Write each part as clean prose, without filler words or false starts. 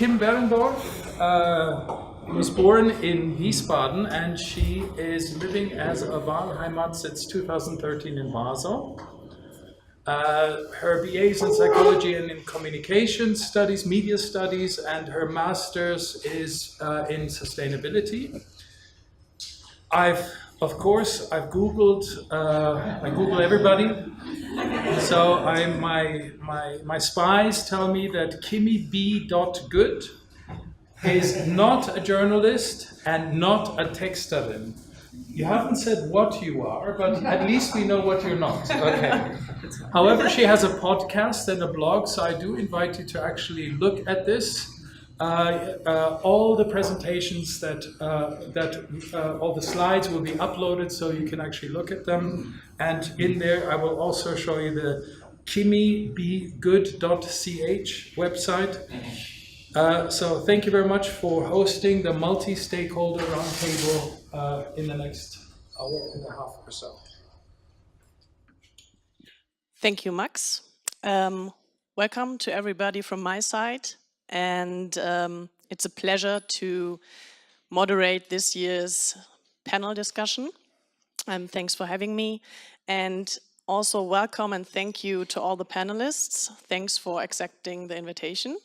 Kim Berendorf was born in Wiesbaden, and she is living as a Wahlheimat since 2013 in Basel. Her BA is in psychology and in communication studies, media studies, and her master's is in sustainability. Of course, I've Googled, I Google everybody. So my spies tell me that KimiB.good is not a journalist and not a texterin. You haven't said what you are, but at least we know what you're not. Okay. However, she has a podcast and a blog, so I do invite you to actually look at this. All the presentations all the slides will be uploaded, so you can actually look at them. And in there, I will also show you the kimibgood.ch website. So thank you very much for hosting the multi-stakeholder roundtable in the next hour and a half or so. Thank you, Max. Welcome to everybody from my side. And it's a pleasure to moderate this year's panel discussion. Thanks for having me. And also welcome and thank you to all the panelists. Thanks for accepting the invitation.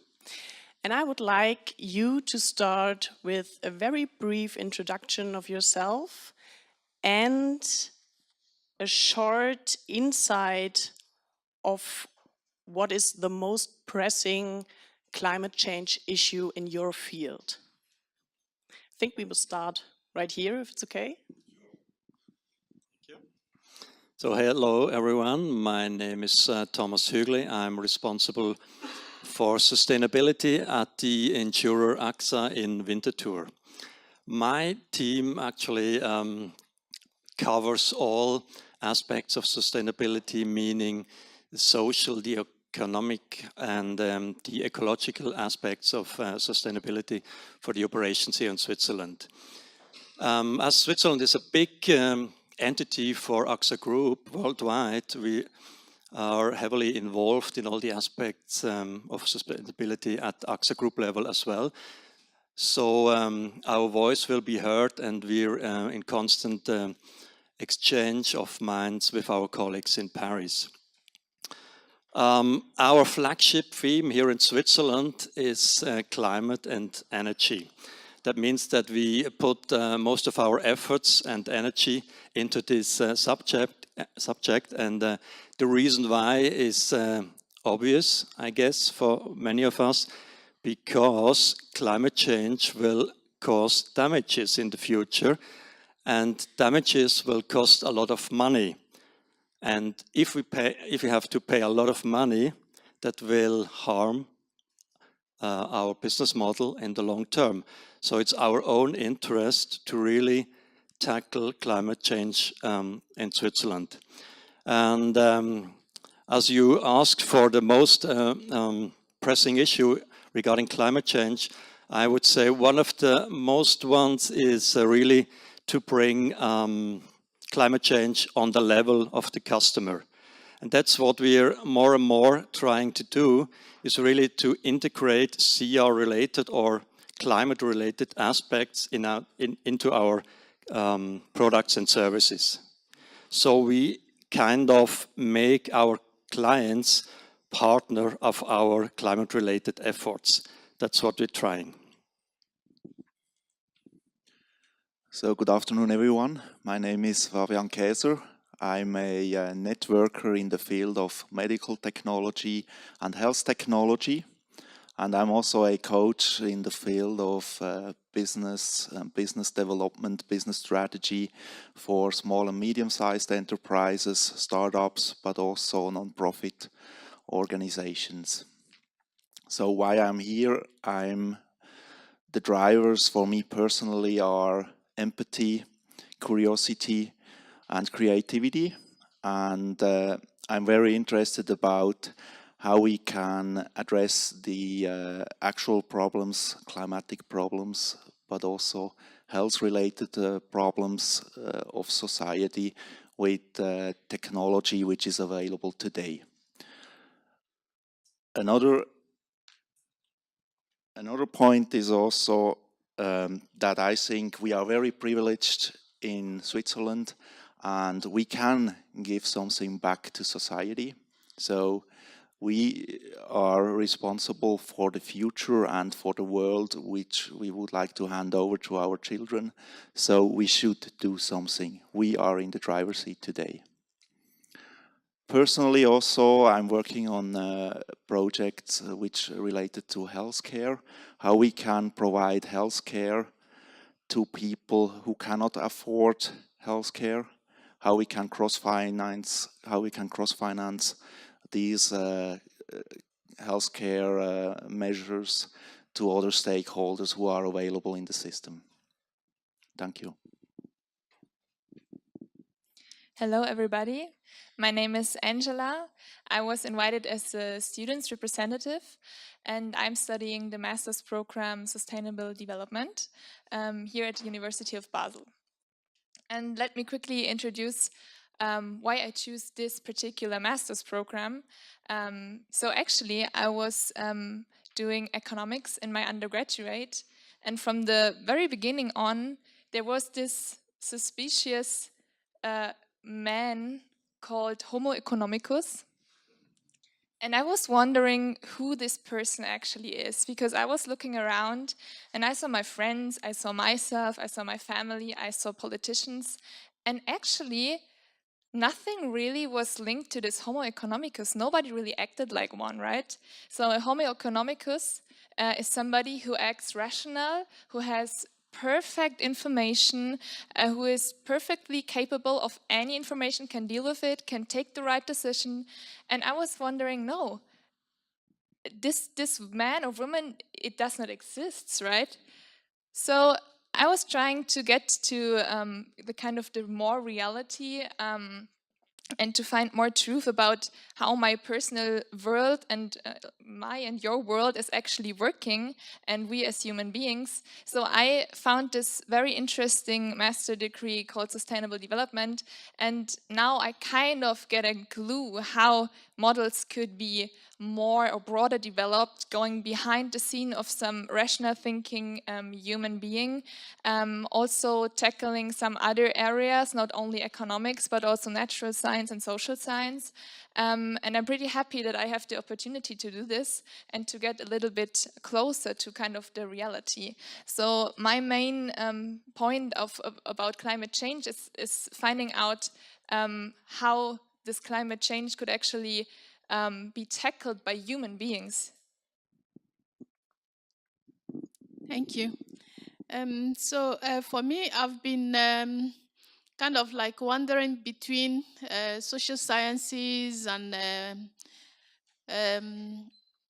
And I would like you to start with a very brief introduction of yourself and a short insight of what is the most pressing climate change issue in your field. I think we will start right here, if it's okay. Thank you. So hello everyone, my name is Thomas Hügli. I'm responsible for sustainability at the insurer AXA in Winterthur. My team actually covers all aspects of sustainability, meaning the social, the economic and the ecological aspects of sustainability for the operations here in Switzerland. As Switzerland is a big entity for AXA Group worldwide, we are heavily involved in all the aspects of sustainability at AXA Group level as well. So our voice will be heard, and we're in constant exchange of minds with our colleagues in Paris. Our flagship theme here in Switzerland is climate and energy. That means that we put most of our efforts and energy into this subject, and the reason why is obvious, I guess, for many of us, because climate change will cause damages in the future, and damages will cost a lot of money. And if we have to pay a lot of money, that will harm our business model in the long term. So it's our own interest to really tackle climate change in Switzerland. And as you asked for the most pressing issue regarding climate change, I would say one of the most ones is really to bring climate change on the level of the customer. And that's what we're more and more trying to do, is really to integrate CR-related or climate-related aspects into our products and services. So we kind of make our clients partner of our climate-related efforts. That's what we're trying. So good afternoon, everyone. My name is Fabian Käser. I'm a networker in the field of medical technology and health technology. And I'm also a coach in the field of business development, business strategy for small and medium-sized enterprises, startups, but also non-profit organizations. So why I'm here, the drivers for me personally are empathy, curiosity, and creativity. And I'm very interested about how we can address the actual problems, climatic problems, but also health-related problems of society with technology which is available today. Another Another point is also that I think we are very privileged in Switzerland and we can give something back to society. So we are responsible for the future and for the world which we would like to hand over to our children. So we should do something. We are in the driver's seat today. Personally also, I'm working on projects which are related to healthcare, how we can provide healthcare to people who cannot afford healthcare, how we can cross-finance these healthcare measures to other stakeholders who are available in the system. Thank you. Hello, everybody. My name is Angela. I was invited as a student's representative, and I'm studying the master's program Sustainable Development here at the University of Basel. And let me quickly introduce why I choose this particular master's program. So actually, I was doing economics in my undergraduate, and from the very beginning on, there was this suspicious man called Homo economicus. And I was wondering who this person actually is, because I was looking around and I saw my friends, I saw myself, I saw my family, I saw politicians, and actually nothing really was linked to this Homo economicus. Nobody really acted like one, right? So a Homo economicus is somebody who acts rational, who has perfect information, who is perfectly capable of any information, can deal with it, can take the right decision. And I was wondering, no, this man or woman, it does not exist, right? So I was trying to get to the kind of the more reality and to find more truth about how my personal world and my and your world is actually working, and we as human beings. So I found this very interesting master degree called Sustainable Development, and now I kind of get a clue how models could be more or broader developed, going behind the scene of some rational thinking human being, also tackling some other areas, not only economics, but also natural science and social science. And I'm pretty happy that I have the opportunity to do this and to get a little bit closer to kind of the reality. So my main point about climate change is finding out how this climate change could actually be tackled by human beings. Thank you. For me, I've been kind of like wandering between social sciences and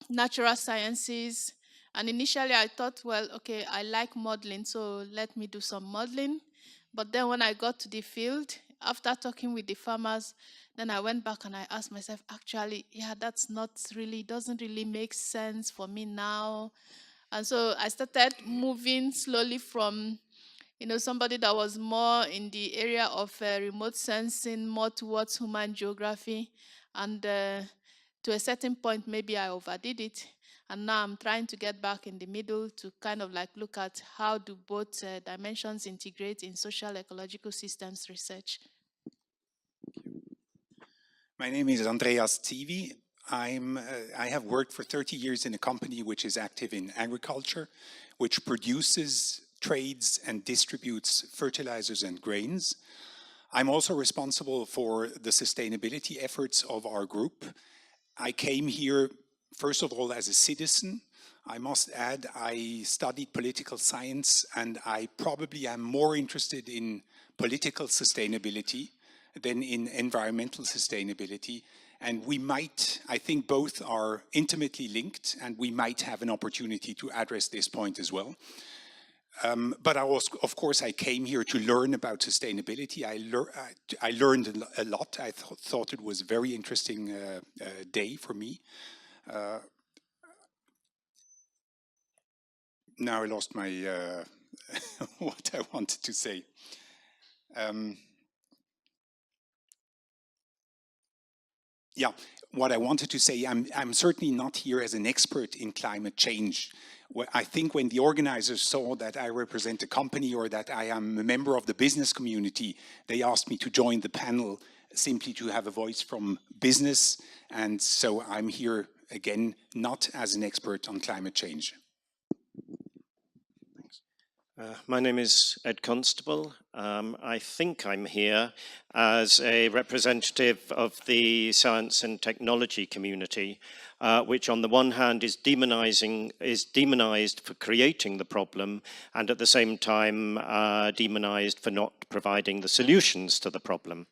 natural sciences. And initially I thought, well, okay, I like modeling, so let me do some modeling. But then when I got to the field, after talking with the farmers, then I went back and I asked myself, actually, yeah, that's not really, doesn't really make sense for me now. And so I started moving slowly from, somebody that was more in the area of remote sensing, more towards human geography. And to a certain point, maybe I overdid it. And now I'm trying to get back in the middle to kind of like look at how do both dimensions integrate in social ecological systems research. My name is Andreas Zivi. I have worked for 30 years in a company which is active in agriculture, which produces, trades, and distributes fertilizers and grains. I'm also responsible for the sustainability efforts of our group. I came here, first of all, as a citizen. I must add, I studied political science, and I probably am more interested in political sustainability than in environmental sustainability. And we might, I think both are intimately linked, and we might have an opportunity to address this point as well. But of course, I came here to learn about sustainability. I learned a lot. I thought it was a very interesting day for me. Now I lost my what I wanted to say. Yeah, what I wanted to say, I'm certainly not here as an expert in climate change. I think when the organizers saw that I represent a company or that I am a member of the business community, they asked me to join the panel simply to have a voice from business. And so I'm here again, not as an expert on climate change. My name is Ed Constable. I think I'm here as a representative of the science and technology community, which on the one hand is demonized for creating the problem, and at the same time demonized for not providing the solutions to the problem.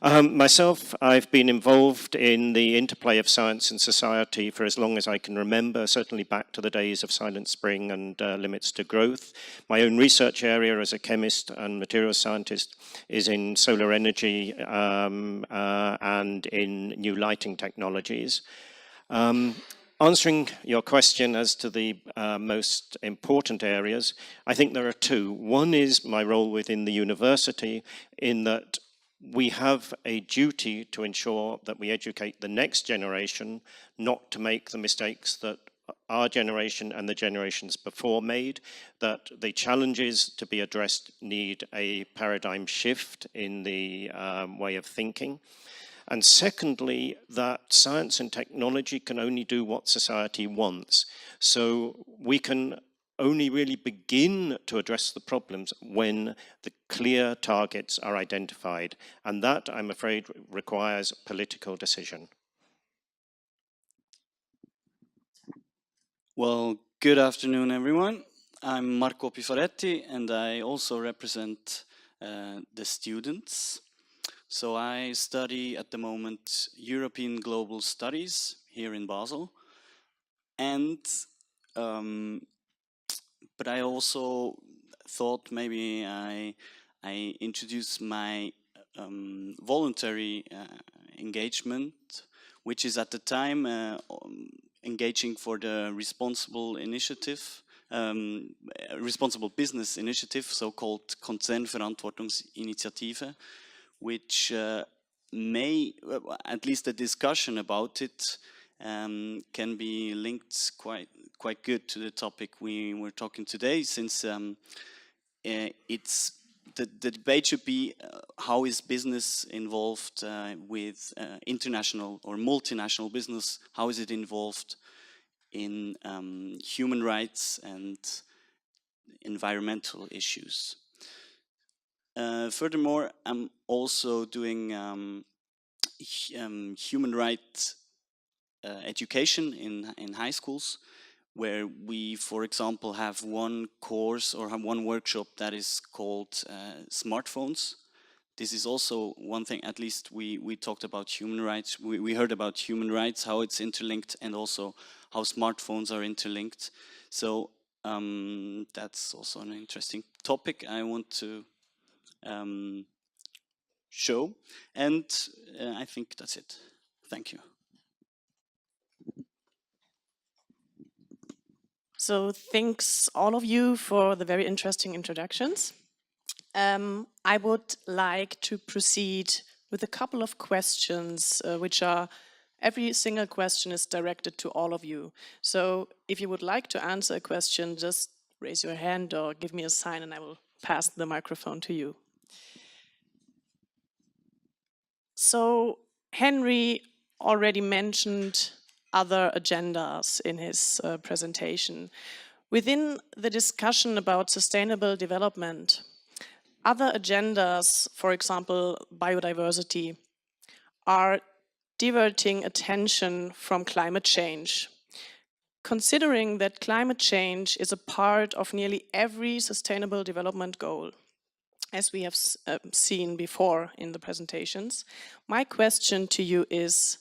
Myself, I've been involved in the interplay of science and society for as long as I can remember, certainly back to the days of Silent Spring and Limits to Growth. My own research area as a chemist and materials scientist is in solar energy and in new lighting technologies. Answering your question as to the most important areas, I think there are two. One is my role within the university, in that we have a duty to ensure that we educate the next generation not to make the mistakes that our generation and the generations before made, that the challenges to be addressed need a paradigm shift in the way of thinking. And secondly, that science and technology can only do what society wants. So we can only really begin to address the problems when the clear targets are identified. And that, I'm afraid, requires political decision. Well, good afternoon, everyone. I'm Marco Pifaretti, and I also represent the students. So I study at the moment European Global Studies here in Basel. And, but I also thought maybe I introduce my voluntary engagement, which is at the time engaging for the responsible initiative, responsible business initiative, so-called Konzernverantwortungsinitiative, which may, at least a discussion about it, can be linked quite good to the topic we were talking today, since it's the debate should be how is business involved with international or multinational business, how is it involved in human rights and environmental issues. Furthermore, I'm also doing human rights education in high schools, where we, for example, have one course or have one workshop that is called smartphones. This is also one thing, at least we talked about human rights. We heard about human rights, how it's interlinked, and also how smartphones are interlinked. So that's also an interesting topic I want to show. And I think that's it. Thank you. So thanks all of you for the very interesting introductions. I would like to proceed with a couple of questions, which are, every single question is directed to all of you. So if you would like to answer a question, just raise your hand or give me a sign and I will pass the microphone to you. So Henry already mentioned other agendas in his presentation. Within the discussion about sustainable development, other agendas, for example, biodiversity, are diverting attention from climate change. Considering that climate change is a part of nearly every sustainable development goal, as we have seen before in the presentations, my question to you is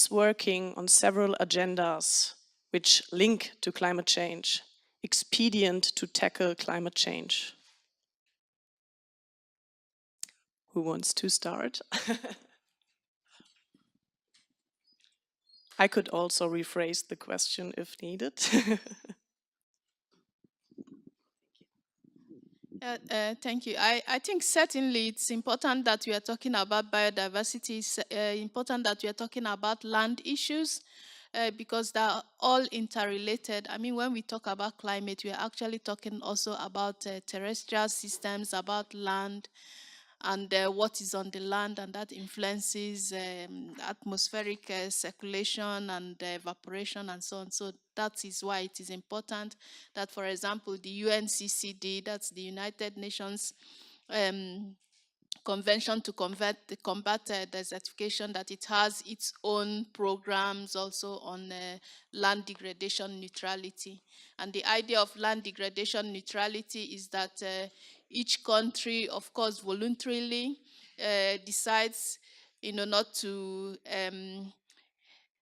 working on several agendas which link to climate change expedient to tackle climate change? Who wants to start? I could also rephrase the question if needed. Thank you. I think certainly it's important that we are talking about biodiversity. It's important that we are talking about land issues because they're all interrelated. I mean, when we talk about climate, we are actually talking also about terrestrial systems, about land, and what is on the land, and that influences atmospheric circulation and evaporation and so on. So that is why it is important that, for example, the UNCCD, that's the United Nations Convention to combat desertification, that it has its own programs also on land degradation neutrality. And the idea of land degradation neutrality is that each country, of course, voluntarily decides, not to,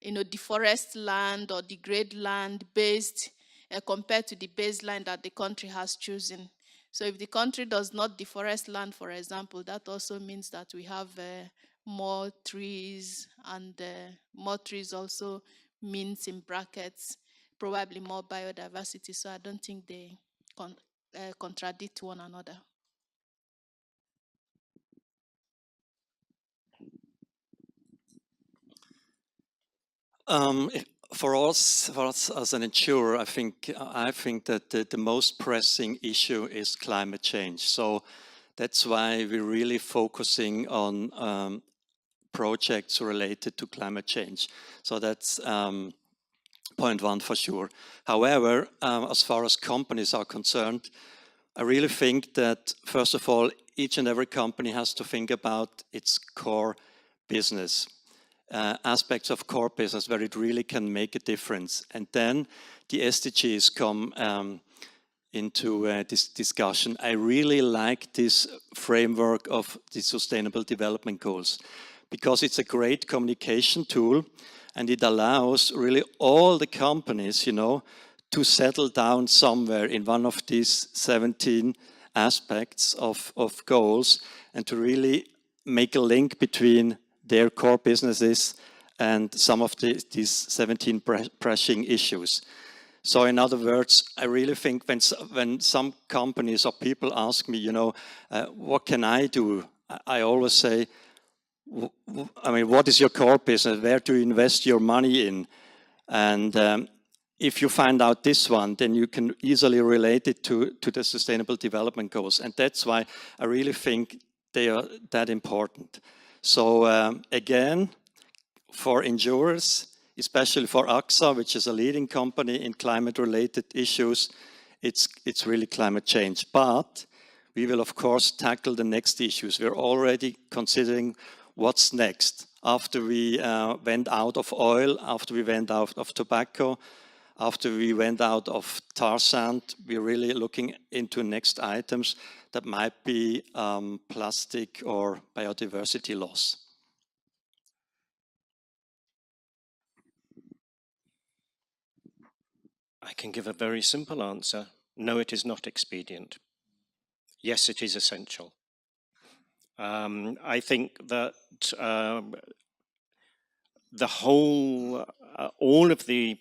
deforest land or degrade land based compared to the baseline that the country has chosen. So if the country does not deforest land, for example, that also means that we have more trees, and more trees also means, in brackets, probably more biodiversity. So I don't think they contradict one another. For us as an insurer, I think that the most pressing issue is climate change. So that's why we're really focusing on projects related to climate change. So that's point one for sure. However, as far as companies are concerned, I really think that, first of all, each and every company has to think about its core business. Aspects of core business where it really can make a difference. And then the SDGs come into this discussion. I really like this framework of the Sustainable Development Goals because it's a great communication tool, and it allows really all the companies, to settle down somewhere in one of these 17 aspects of goals, and to really make a link between their core businesses and some of these 17 pressing issues. So in other words, I really think when some companies or people ask me, what can I do? I always say, what is your core business? Where do you invest your money in? And if you find out this one, then you can easily relate it to the Sustainable Development Goals. And that's why I really think they are that important. So again, for insurers, especially for AXA, which is a leading company in climate-related issues, it's really climate change. But we will, of course, tackle the next issues. We're already considering what's next. After we went out of oil, after we went out of tobacco, after we went out of tar sand, we're really looking into next items that might be plastic or biodiversity loss. I can give a very simple answer. No, it is not expedient. Yes, it is essential. I think that all of the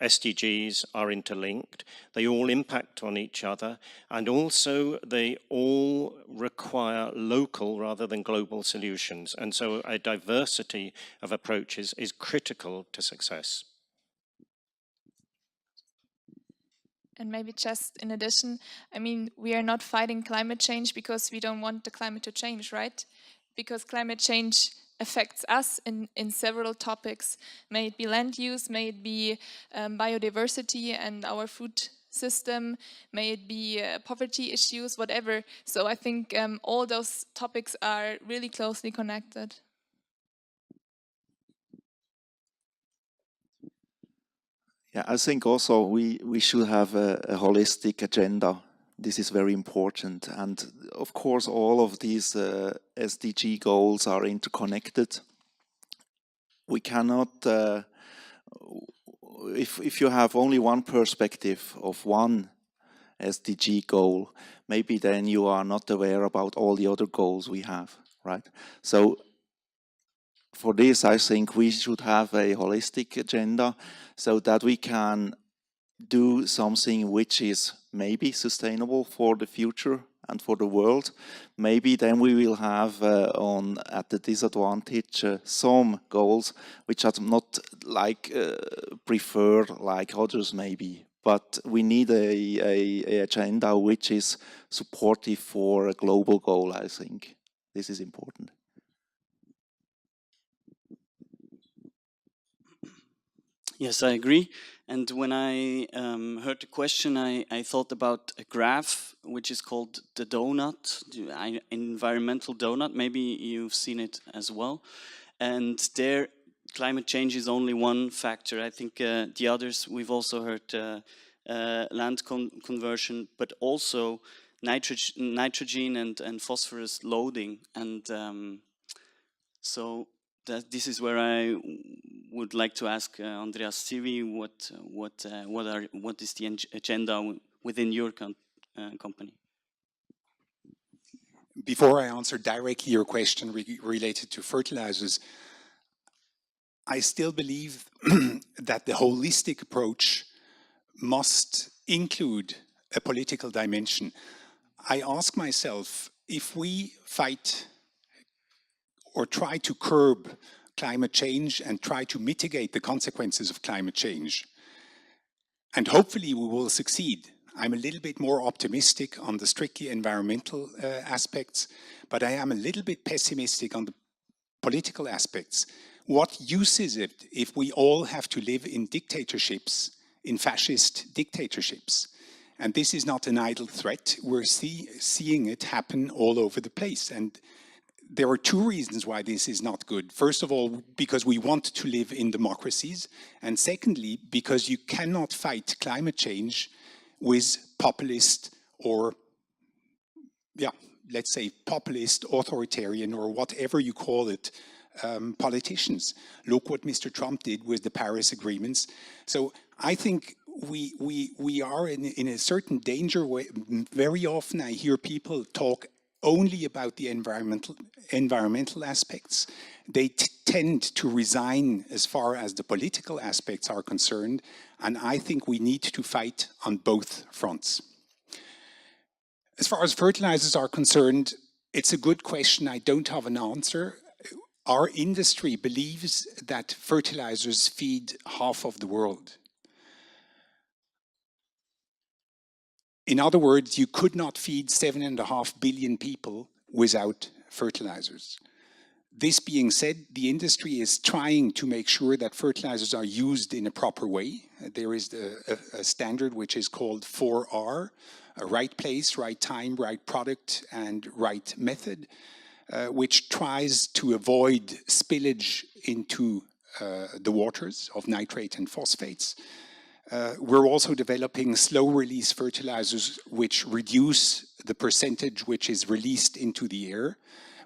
SDGs are interlinked, they all impact on each other, and also they all require local rather than global solutions. And so a diversity of approaches is critical to success. And maybe just in addition, I mean, we are not fighting climate change because we don't want the climate to change, right? Because climate change affects us in several topics. May it be land use, may it be biodiversity and our food system, may it be poverty issues, whatever. So I think all those topics are really closely connected. Yeah, I think also we should have a holistic agenda. This is very important. And of course, all of these SDG goals are interconnected. We cannot, if you have only one perspective of one SDG goal, maybe then you are not aware about all the other goals we have, right? So for this, I think we should have a holistic agenda so that we can do something which is maybe sustainable for the future and for the world. Maybe then we will have at the disadvantage some goals which are not like preferred like others maybe. But we need a agenda which is supportive for a global goal, I think. This is important. Yes, I agree. And when I heard the question, I thought about a graph which is called the donut, the environmental donut. Maybe you've seen it as well. And there, climate change is only one factor. I think the others, we've also heard land conversion, but also nitrogen and phosphorus loading. And so this is where I would like to ask Andreas Civi, what is the agenda within your company? Before I answer directly your question related to fertilizers, I still believe that the holistic approach must include a political dimension. I ask myself, if we fight or try to curb climate change and try to mitigate the consequences of climate change, and hopefully we will succeed. I'm a little bit more optimistic on the strictly environmental aspects, but I am a little bit pessimistic on the political aspects. What use is it if we all have to live in dictatorships, in fascist dictatorships? And this is not an idle threat. We're seeing it happen all over the place. And there are two reasons why this is not good. First of all, because we want to live in democracies. And secondly, because you cannot fight climate change with populist or, let's say populist, authoritarian, or whatever you call it, politicians. Look what Mr. Trump did with the Paris agreements. So I think we are in a certain danger. Very often I hear people talk only about the environmental aspects. They tend to resign as far as the political aspects are concerned, and I think we need to fight on both fronts. As far as fertilizers are concerned, it's a good question. I don't have an answer. Our industry believes that fertilizers feed half of the world. In other words, you could not feed 7.5 billion people without fertilizers. This being said, the industry is trying to make sure that fertilizers are used in a proper way. There is a standard which is called 4R, a right place, right time, right product, and right method, which tries to avoid spillage into the waters of nitrate and phosphates. We're also developing slow-release fertilizers which reduce the percentage which is released into the air.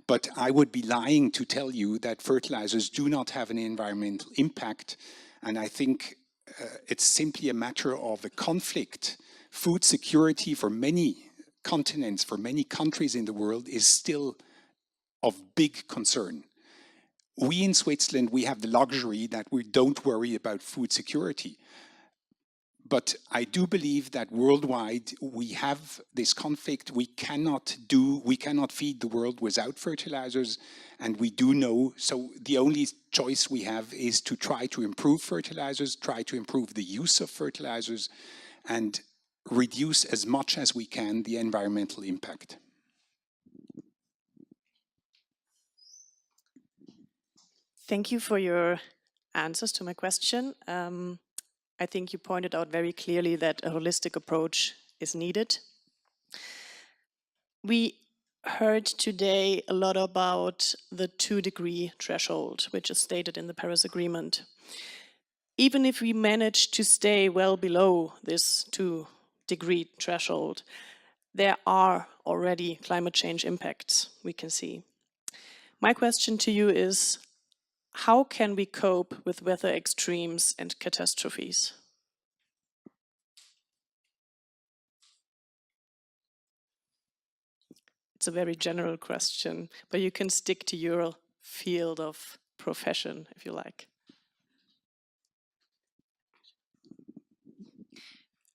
But I would be lying to tell you that fertilizers do not have an environmental impact. And I think it's simply a matter of a conflict. Food security for many continents, for many countries in the world is still of big concern. We in Switzerland, we have the luxury that we don't worry about food security. But I do believe that worldwide we have this conflict. We cannot feed the world without fertilizers, and we do know. So the only choice we have is to try to improve fertilizers, try to improve the use of fertilizers, and reduce as much as we can the environmental impact. Thank you for your answers to my question. I think you pointed out very clearly that a holistic approach is needed. We heard today a lot about the 2-degree threshold, which is stated in the Paris Agreement. Even if we manage to stay well below this 2-degree threshold, there are already climate change impacts we can see. My question to you is, how can we cope with weather extremes and catastrophes? It's a very general question, but you can stick to your field of profession if you like.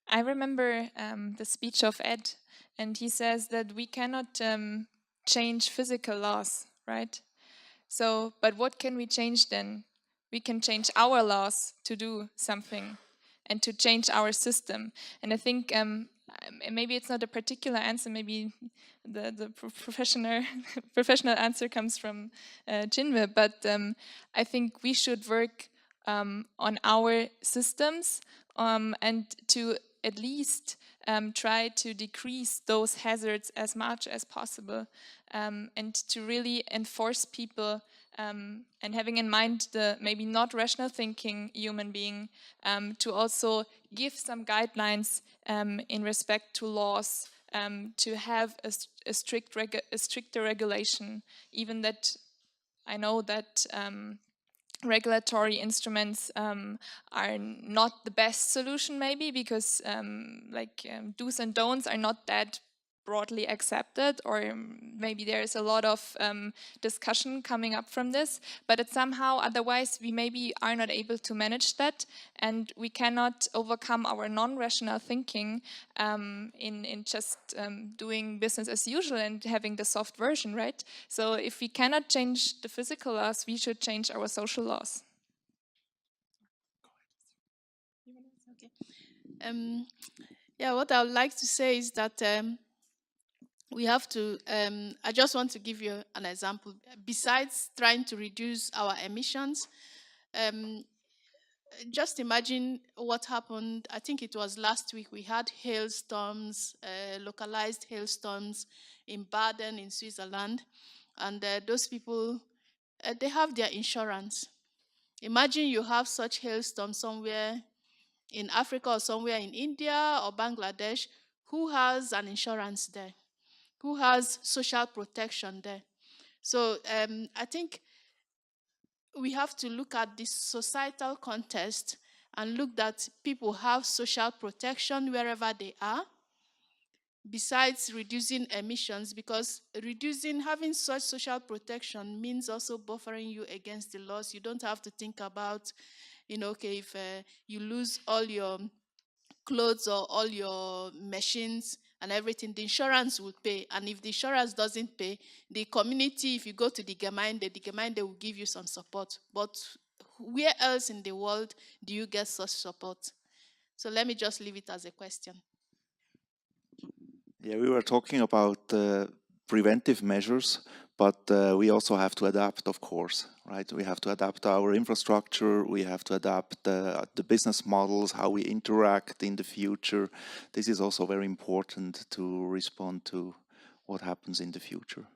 I remember the speech of Ed and he says that we cannot change physical laws, right? So, but what can we change then? We can change our laws to do something and to change our system. And I think maybe it's not a particular answer, maybe the professional answer comes from Jinwe, but I think we should work on our systems and to at least try to decrease those hazards as much as possible, and to really enforce people, and having in mind the maybe not rational thinking human being, to also give some guidelines in respect to laws, to have a stricter regulation, even that I know that regulatory instruments are not the best solution, maybe because do's and don'ts are not that broadly accepted, or maybe there is a lot of discussion coming up from this, but it somehow otherwise we maybe are not able to manage that, and we cannot overcome our non-rational thinking in just doing business as usual and having the soft version, right? So if we cannot change the physical laws, we should change our social laws. Yeah, what I would like to say is that we have to, I just want to give you an example. Besides trying to reduce our emissions, just imagine what happened. I think it was last week. We had hailstorms, localized hailstorms in Baden in Switzerland. And those people, they have their insurance. Imagine you have such hailstorm somewhere in Africa or somewhere in India or Bangladesh. Who has an insurance there? Who has social protection there? So I think we have to look at this societal context and look that people have social protection wherever they are, besides reducing emissions, because having such social protection means also buffering you against the loss. You don't have to think about, okay, if you lose all your clothes or all your machines and everything, the insurance will pay. And if the insurance doesn't pay, the community, if you go to the Gemeinde will give you some support. But where else in the world do you get such support? So let me just leave it as a question. Yeah, we were talking about preventive measures, but we also have to adapt, of course, right? We have to adapt our infrastructure, we have to adapt the business models, how we interact in the future. This is also very important to respond to what happens in the future.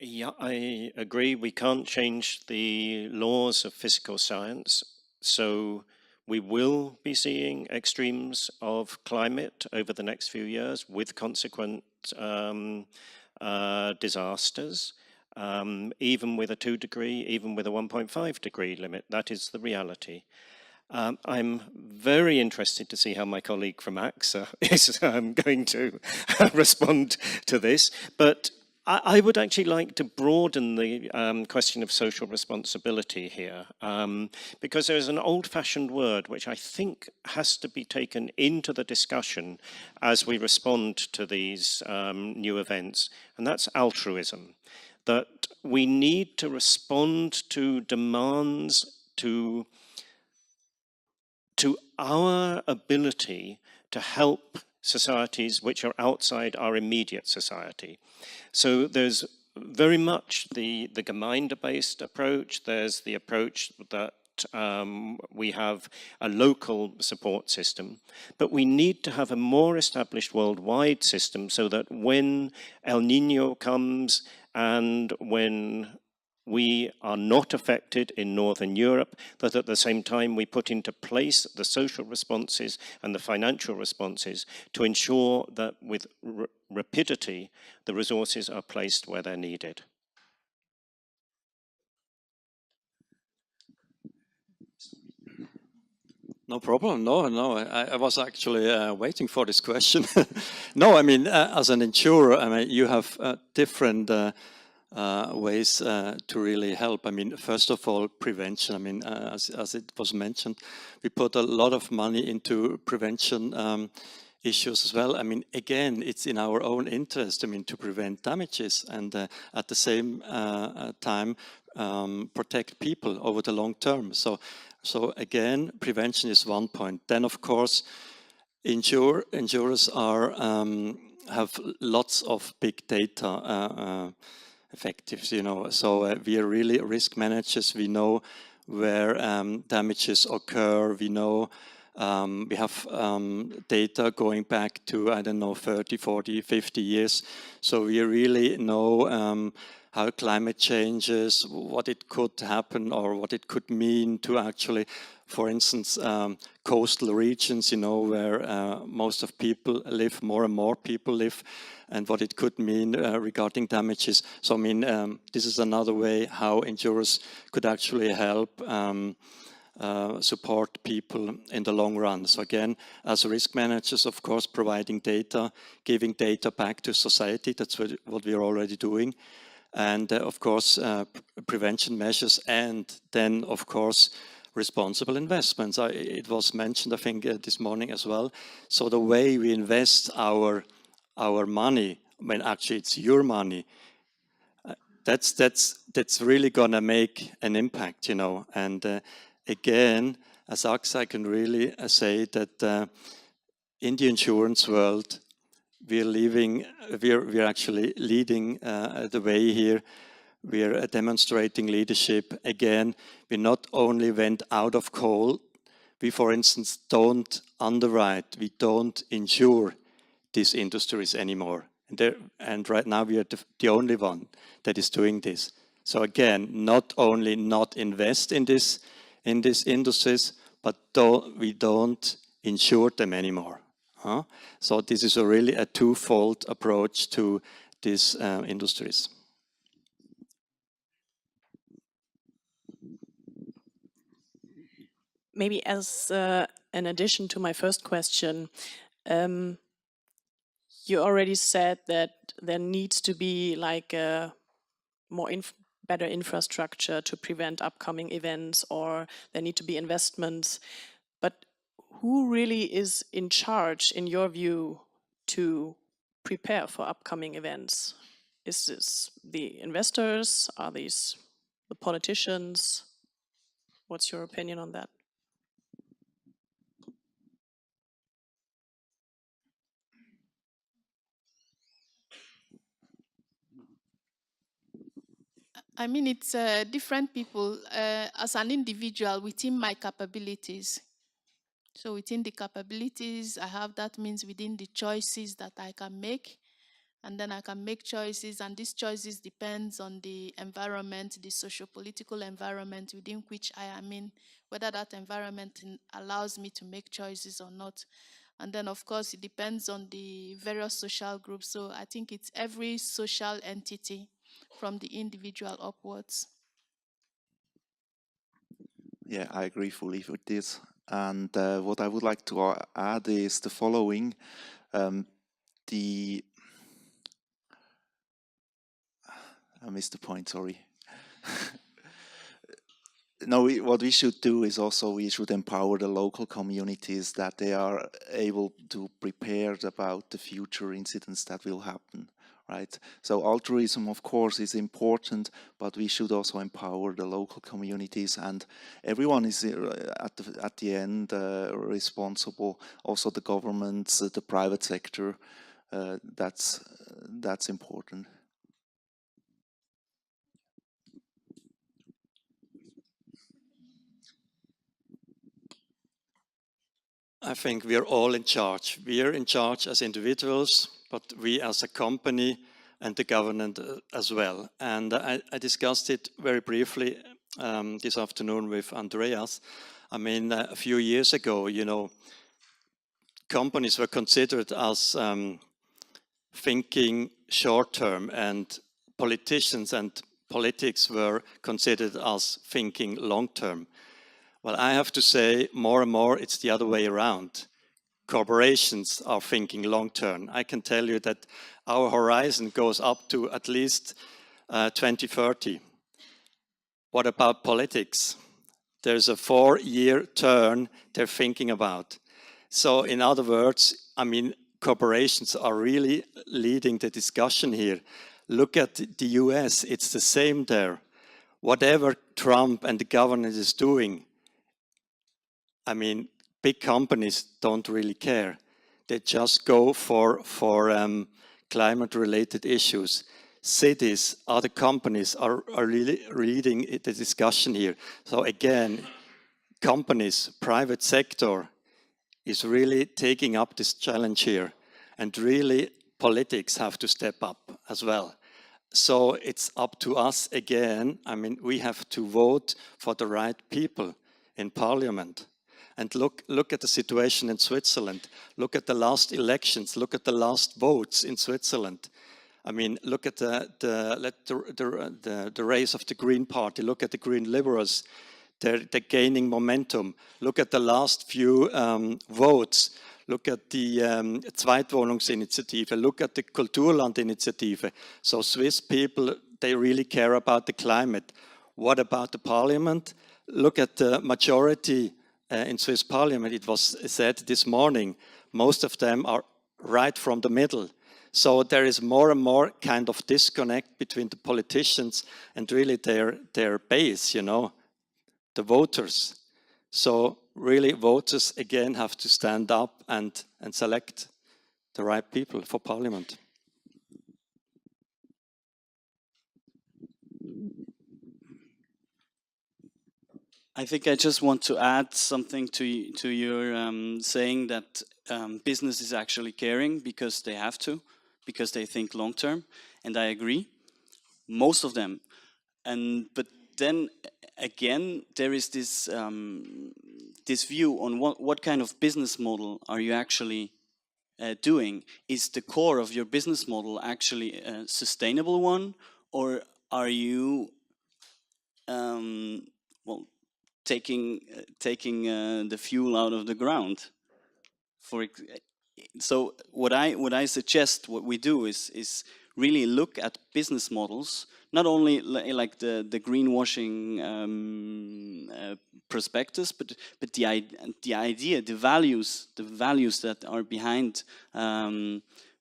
Yeah, I agree. We can't change the laws of physical science, so we will be seeing extremes of climate over the next few years with consequent disasters, even with a 2 degree, even with a 1.5 degree limit. That is the reality. I'm very interested to see how my colleague from AXA is going to respond to this, but I would actually like to broaden the question of social responsibility here, because there is an old-fashioned word which I think has to be taken into the discussion as we respond to these new events, and that's altruism. That we need to respond to demands, to our ability to help societies which are outside our immediate society. So there's very much the Gemeinde-based approach. There's the approach that we have a local support system, but we need to have a more established worldwide system so that when El Nino comes and when we are not affected in Northern Europe, that at the same time we put into place the social responses and the financial responses to ensure that with rapidity the resources are placed where they're needed. No problem. No. I was actually waiting for this question. No, I mean, as an insurer, I mean, you have different ways to really help. I mean, first of all, prevention. I mean, as it was mentioned, we put a lot of money into prevention issues as well. I mean, again, it's in our own interest, I mean, to prevent damages and at the same time protect people over the long term. So again, prevention is one point. Then, of course, insurers are have lots of big data effectives, you know. So we are really risk managers. We know where damages occur. We know we have data going back to, I don't know, 30, 40, 50 years. So we really know how climate changes, what it could happen or what it could mean to actually, for instance, coastal regions, you know, where most of people live, more and more people live, and what it could mean regarding damages. So, I mean, this is another way how insurers could actually help support people in the long run. So again, as risk managers, of course, providing data, giving data back to society, that's what we're already doing. And of course, prevention measures, and then, of course, responsible investments. It was mentioned, I think, this morning as well. So the way we invest our money, when actually it's your money, that's really gonna make an impact, you know. And again, as AXA, I can really say that in the insurance world, we're actually leading the way here. We're demonstrating leadership. Again, we not only went out of coal, we, for instance, don't underwrite, we don't insure these industries anymore. And right now we are the only one that is doing this. So again, not only not invest in these industries, but we don't insure them anymore. So this is really a twofold approach to these industries. Maybe as an addition to my first question, you already said that there needs to be like a better infrastructure to prevent upcoming events, or there need to be investments. But who really is in charge, in your view, to prepare for upcoming events? Is this the investors? Are these the politicians? What's your opinion on that? I mean, it's different people. As an individual, within my capabilities. So within the capabilities I have, that means within the choices that I can make. And then I can make choices, and these choices depends on the environment, the socio-political environment within which I am in, whether that environment allows me to make choices or not. And then, of course, it depends on the various social groups. So I think it's every social entity from the individual upwards. Yeah, I agree fully with this. And what I would like to add is the following. I missed the point, sorry. No, what we should do is also we should empower the local communities that they are able to prepare about the future incidents that will happen, right? So altruism, of course, is important, but we should also empower the local communities, and everyone is at the end responsible. Also, the governments, the private sector. That's important. I think we are all in charge. We are in charge as individuals, but we as a company and the government as well. And I discussed it very briefly this afternoon with Andreas. I mean, a few years ago, you know, companies were considered as thinking short-term, and politicians and politics were considered as thinking long-term. Well, I have to say, more and more, it's the other way around. Corporations are thinking long-term. I can tell you that our horizon goes up to at least 2030. What about politics? There's a 4-year turn they're thinking about. So in other words, I mean, corporations are really leading the discussion here. Look at the US, it's the same there. Whatever Trump and the government is doing, I mean, big companies don't really care. They just go for climate-related issues. Cities, other companies are really leading the discussion here. So again, companies, private sector is really taking up this challenge here. And really, politics have to step up as well. So it's up to us again. I mean, we have to vote for the right people in parliament. And look at the situation in Switzerland. Look at the last elections. Look at the last votes in Switzerland. I mean, look at the race of the Green Party. Look at the Green Liberals. They're gaining momentum. Look at the last few votes. Look at the Zweitwohnungsinitiative. Look at the Kulturland-Initiative. So Swiss people, they really care about the climate. What about the parliament? Look at the majority in Swiss parliament. It was said this morning, most of them are right from the middle. So there is more and more kind of disconnect between the politicians and really their base, you know, the voters. So really voters again have to stand up and select the right people for parliament. I think I just want to add something to your saying that business is actually caring because they have to, because they think long term, and I agree, most of them. But then again, there is this this view on what kind of business model are you actually doing? Is the core of your business model actually a sustainable one, or are you well, taking the fuel out of the ground? So what I suggest, what we do is really look at business models, not only like the greenwashing prospectus, but the idea, the values that are behind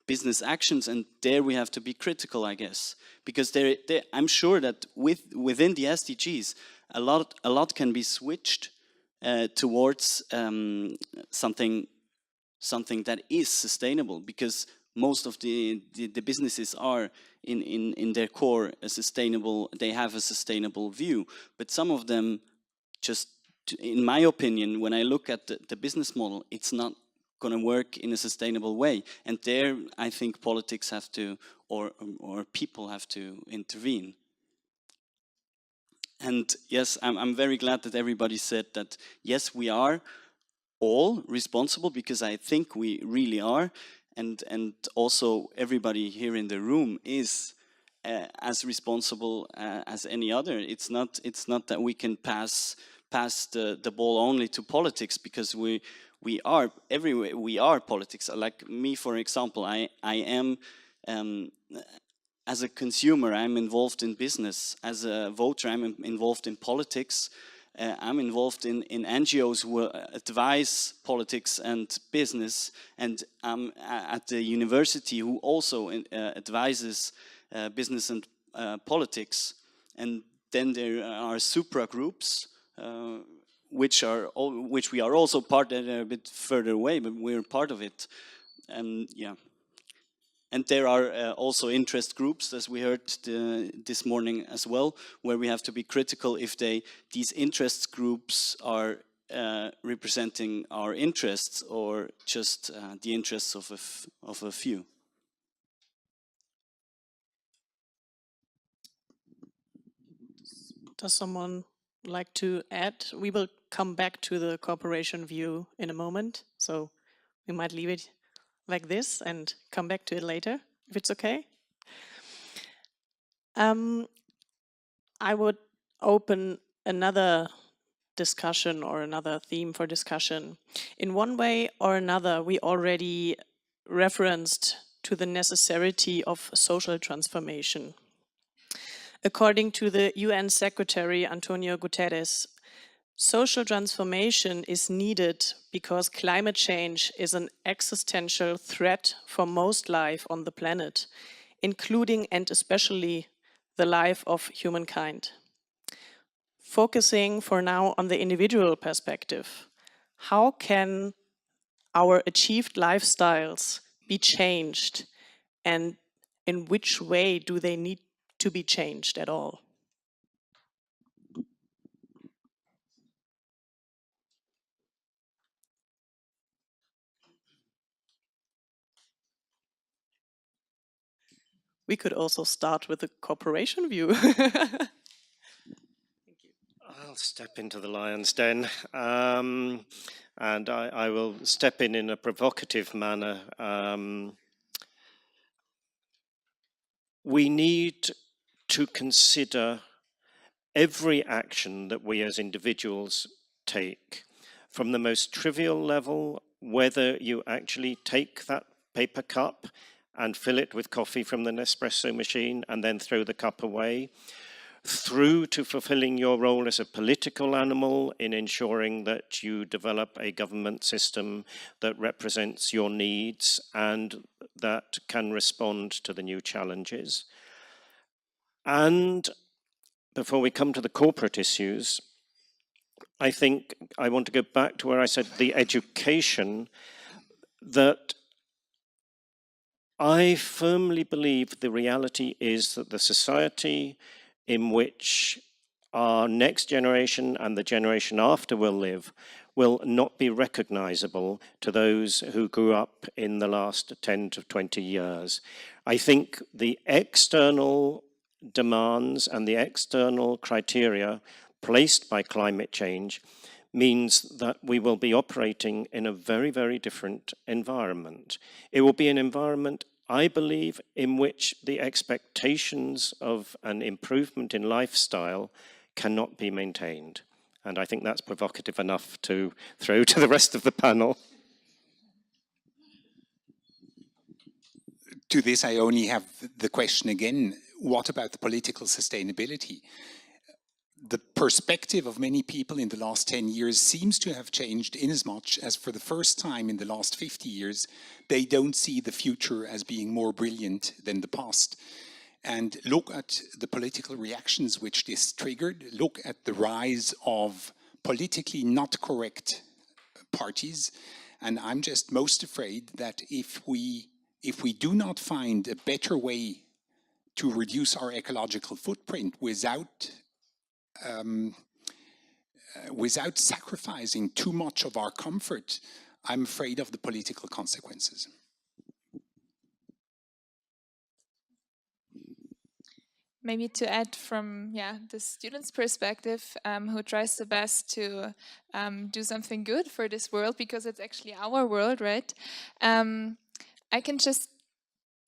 business actions, and there we have to be critical, I guess, because I'm sure that within the SDGs, a lot can be switched towards something that is sustainable, because most of the businesses are in their core they have a sustainable view, but some of them just, in my opinion, when I look at the business model, it's not going to work in a sustainable way, and there I think politics have to, or people have to intervene. And yes, I'm very glad that everybody said that, yes, we are all responsible, because I think we really are, and also everybody here in the room is as responsible as any other. It's not that we can pass the ball only to politics, because we are everywhere. We are politics. Like me, for example, I am as a consumer, I'm involved in business. As a voter, I'm involved in politics. I'm involved in NGOs who advise politics and business, and I'm at the university who also advises business and politics. And then there are supra groups, which we are also part of, a bit further away, but we're part of it. And yeah. And there are also interest groups, as we heard this morning as well, where we have to be critical if these interest groups are representing our interests or just the interests of a few. Does someone like to add? We will come back to the corporation view in a moment, so we might leave it like this and come back to it later, if it's okay. I would open another discussion or another theme for discussion. In one way or another, we already referenced to the necessity of social transformation. According to the UN Secretary Antonio Guterres, social transformation is needed because climate change is an existential threat for most life on the planet, including and especially the life of humankind. Focusing for now on the individual perspective, how can our achieved lifestyles be changed, and in which way do they need to be changed at all? We could also start with the corporation view. I'll step into the lion's den, and I will step in a provocative manner. We need to consider every action that we as individuals take, from the most trivial level, whether you actually take that paper cup and fill it with coffee from the Nespresso machine and then throw the cup away, through to fulfilling your role as a political animal in ensuring that you develop a government system that represents your needs and that can respond to the new challenges. And before we come to the corporate issues, I think I want to go back to where I said the education, that I firmly believe the reality is that the society in which our next generation and the generation after will live will not be recognizable to those who grew up in the last 10 to 20 years. I think the external demands and the external criteria placed by climate change means that we will be operating in a very, very different environment. It will be an environment, I believe, in which the expectations of an improvement in lifestyle cannot be maintained. And I think that's provocative enough to throw to the rest of the panel. To this, I only have the question again, what about the political sustainability? The perspective of many people in the last 10 years seems to have changed in as much as for the first time in the last 50 years, they don't see the future as being more brilliant than the past. And look at the political reactions which this triggered. Look at the rise of politically not correct parties. And I'm just most afraid that if we do not find a better way to reduce our ecological footprint without sacrificing too much of our comfort, I'm afraid of the political consequences. Maybe to add from the student's perspective, who tries the best to do something good for this world, because it's actually our world, right? I can just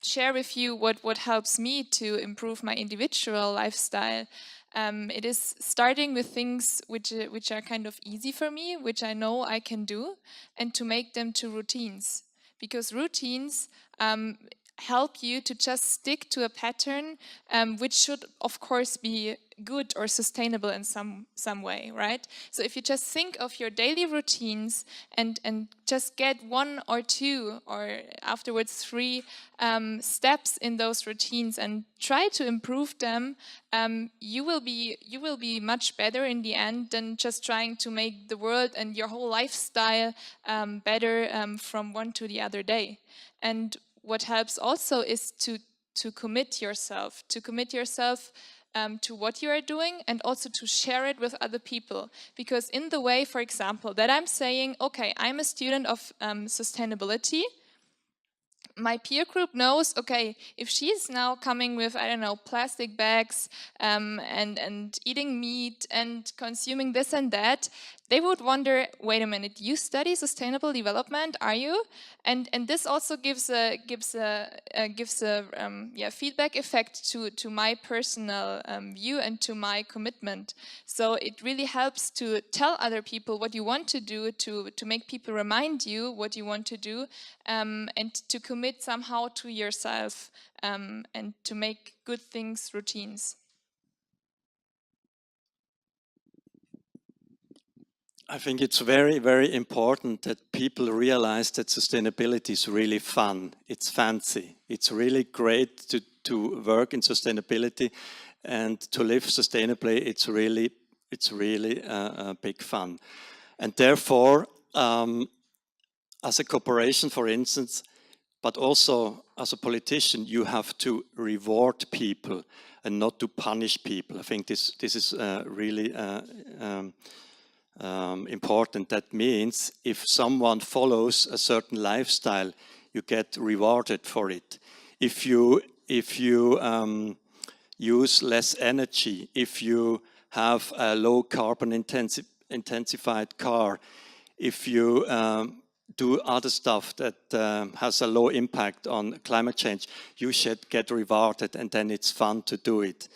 share with you what helps me to improve my individual lifestyle. It is starting with things which are kind of easy for me, which I know I can do, and to make them to routines. Because routines help you to just stick to a pattern, which should, of course, be good or sustainable in some way, right? So if you just think of your daily routines and just get 1 or 2 or afterwards 3 steps in those routines and try to improve them, you will be much better in the end than just trying to make the world and your whole lifestyle better from one to the other day. And what helps also is to commit yourself to what you are doing, and also to share it with other people. Because in the way, for example, that I'm saying, okay, I'm a student of sustainability, my peer group knows, okay, if she's now coming with, I don't know, plastic bags and eating meat and consuming this and that, they would wonder, wait a minute, you study sustainable development, are you? And this also gives a feedback effect to my personal view and to my commitment. So it really helps to tell other people what you want to do, to make people remind you what you want to do, and to commit somehow to yourself, and to make good things routines. I think it's very, very important that people realize that sustainability is really fun. It's fancy. It's really great to work in sustainability and to live sustainably. It's really big fun. And therefore, as a corporation, for instance, but also as a politician, you have to reward people and not to punish people. I think this is really important. That means if someone follows a certain lifestyle, you get rewarded for it. If you use less energy, if you have a low carbon intensified car, if you do other stuff that has a low impact on climate change, you should get rewarded, and then it's fun to do it.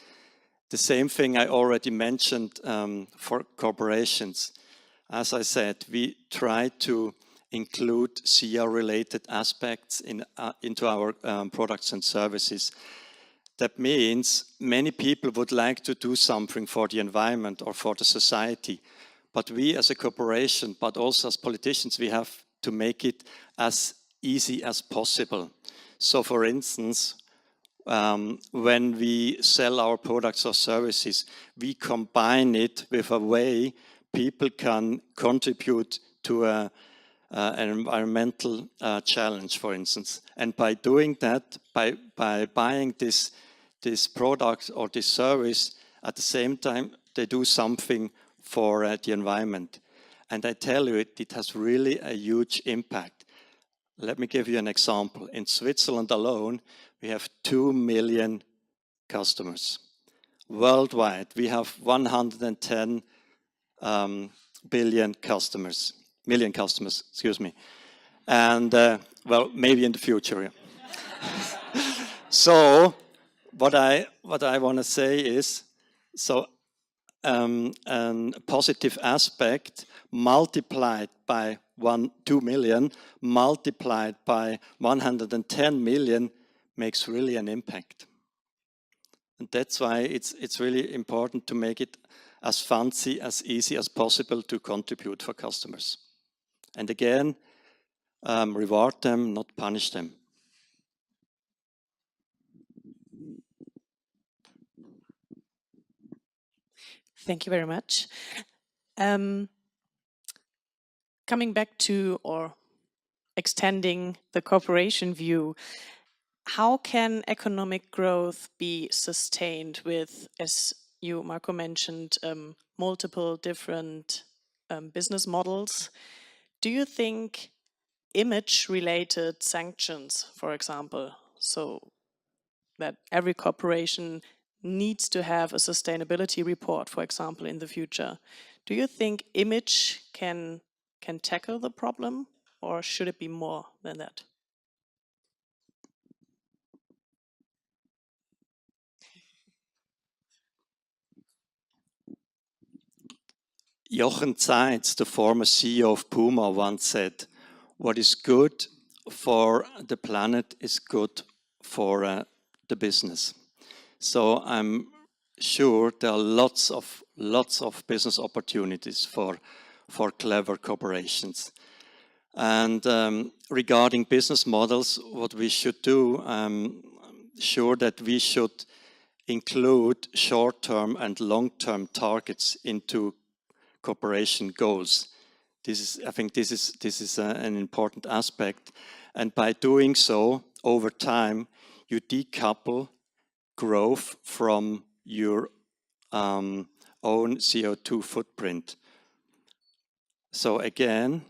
The same thing I already mentioned for corporations. As I said, we try to include CR-related aspects into our products and services. That means many people would like to do something for the environment or for the society, but we as a corporation, but also as politicians, we have to make it as easy as possible. So for instance, when we sell our products or services, we combine it with a way people can contribute to an environmental challenge, for instance. And by doing that, by buying this product or this service, at the same time, they do something for the environment. And I tell you, it has really a huge impact. Let me give you an example. In Switzerland alone, we have 2 million customers. Worldwide, we have 110 million customers, excuse me. And, well, maybe in the future. Yeah. So, what I want to say is, so a positive aspect multiplied by 2 million, multiplied by 110 million makes really an impact. And that's why it's really important to make it as fancy, as easy as possible to contribute for customers. And again, reward them, not punish them. Thank you very much. Coming back to, or extending the corporation view, how can economic growth be sustained with, as you, Marco, mentioned, multiple different business models? Do you think image-related sanctions, for example, so that every corporation needs to have a sustainability report, for example, in the future, do you think image can tackle the problem, or should it be more than that? Jochen Zeitz, the former CEO of Puma, once said, "What is good for the planet is good for the business." So I'm sure there are lots of business opportunities for clever corporations. And regarding business models, what we should do, I'm sure that we should include short-term and long-term targets into corporation goals. I think this is an important aspect. And by doing so, over time, you decouple growth from your own CO2 footprint. So again,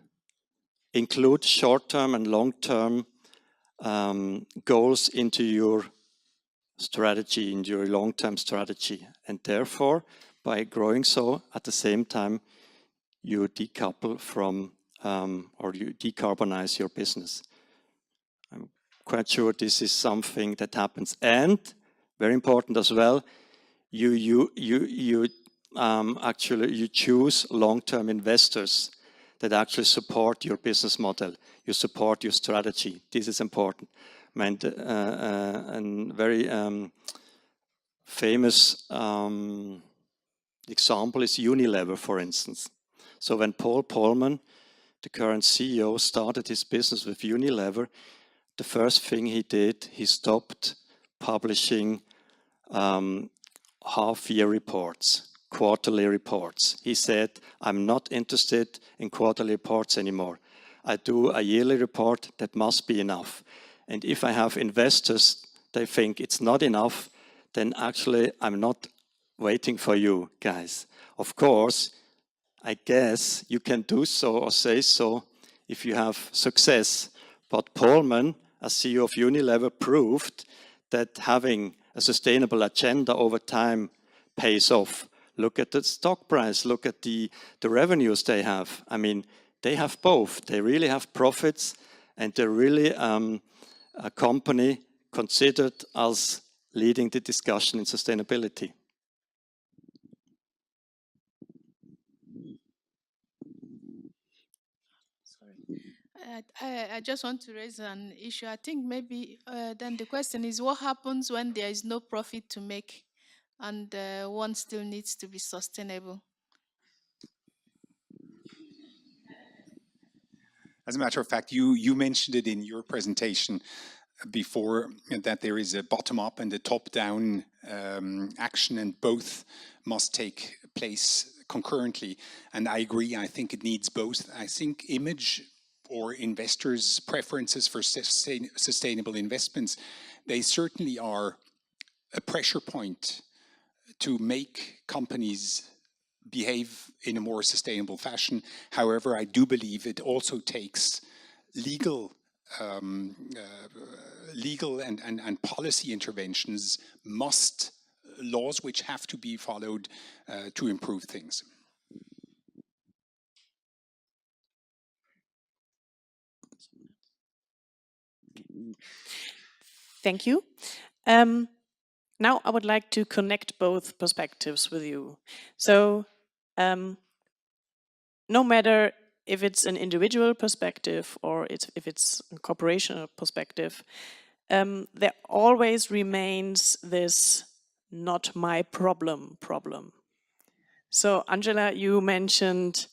include short-term and long-term goals into your strategy, into your long-term strategy. And therefore, by growing so, at the same time, you decouple from, or you decarbonize your business. I'm quite sure this is something that happens. And, very important as well, actually you choose long-term investors that actually support your business model. You support your strategy. This is important. I mean, a very famous example is Unilever, for instance. So when Paul Polman, the current CEO, started his business with Unilever, the first thing he did, he stopped publishing half-year reports, quarterly reports. He said, I'm not interested in quarterly reports anymore. I do a yearly report, that must be enough. And if I have investors, they think it's not enough, then actually I'm not waiting for you guys. Of course, I guess you can do so or say so if you have success. But Polman, as CEO of Unilever, proved that having a sustainable agenda over time pays off. Look at the stock price, look at the revenues they have. I mean, they have both. They really have profits, and they're really a company considered as leading the discussion in sustainability. I just want to raise an issue. I think maybe then the question is, what happens when there is no profit to make and one still needs to be sustainable? As a matter of fact, you mentioned it in your presentation before, that there is a bottom-up and a top-down action, and both must take place concurrently. And I agree, I think it needs both. I think image or investors' preferences for sustainable investments, they certainly are a pressure point to make companies behave in a more sustainable fashion. However, I do believe it also takes legal and policy interventions, laws which have to be followed to improve things. Thank you. Now I would like to connect both perspectives with you. So no matter if it's an individual perspective or if it's a corporational perspective, there always remains this not my problem. So Angela, you mentioned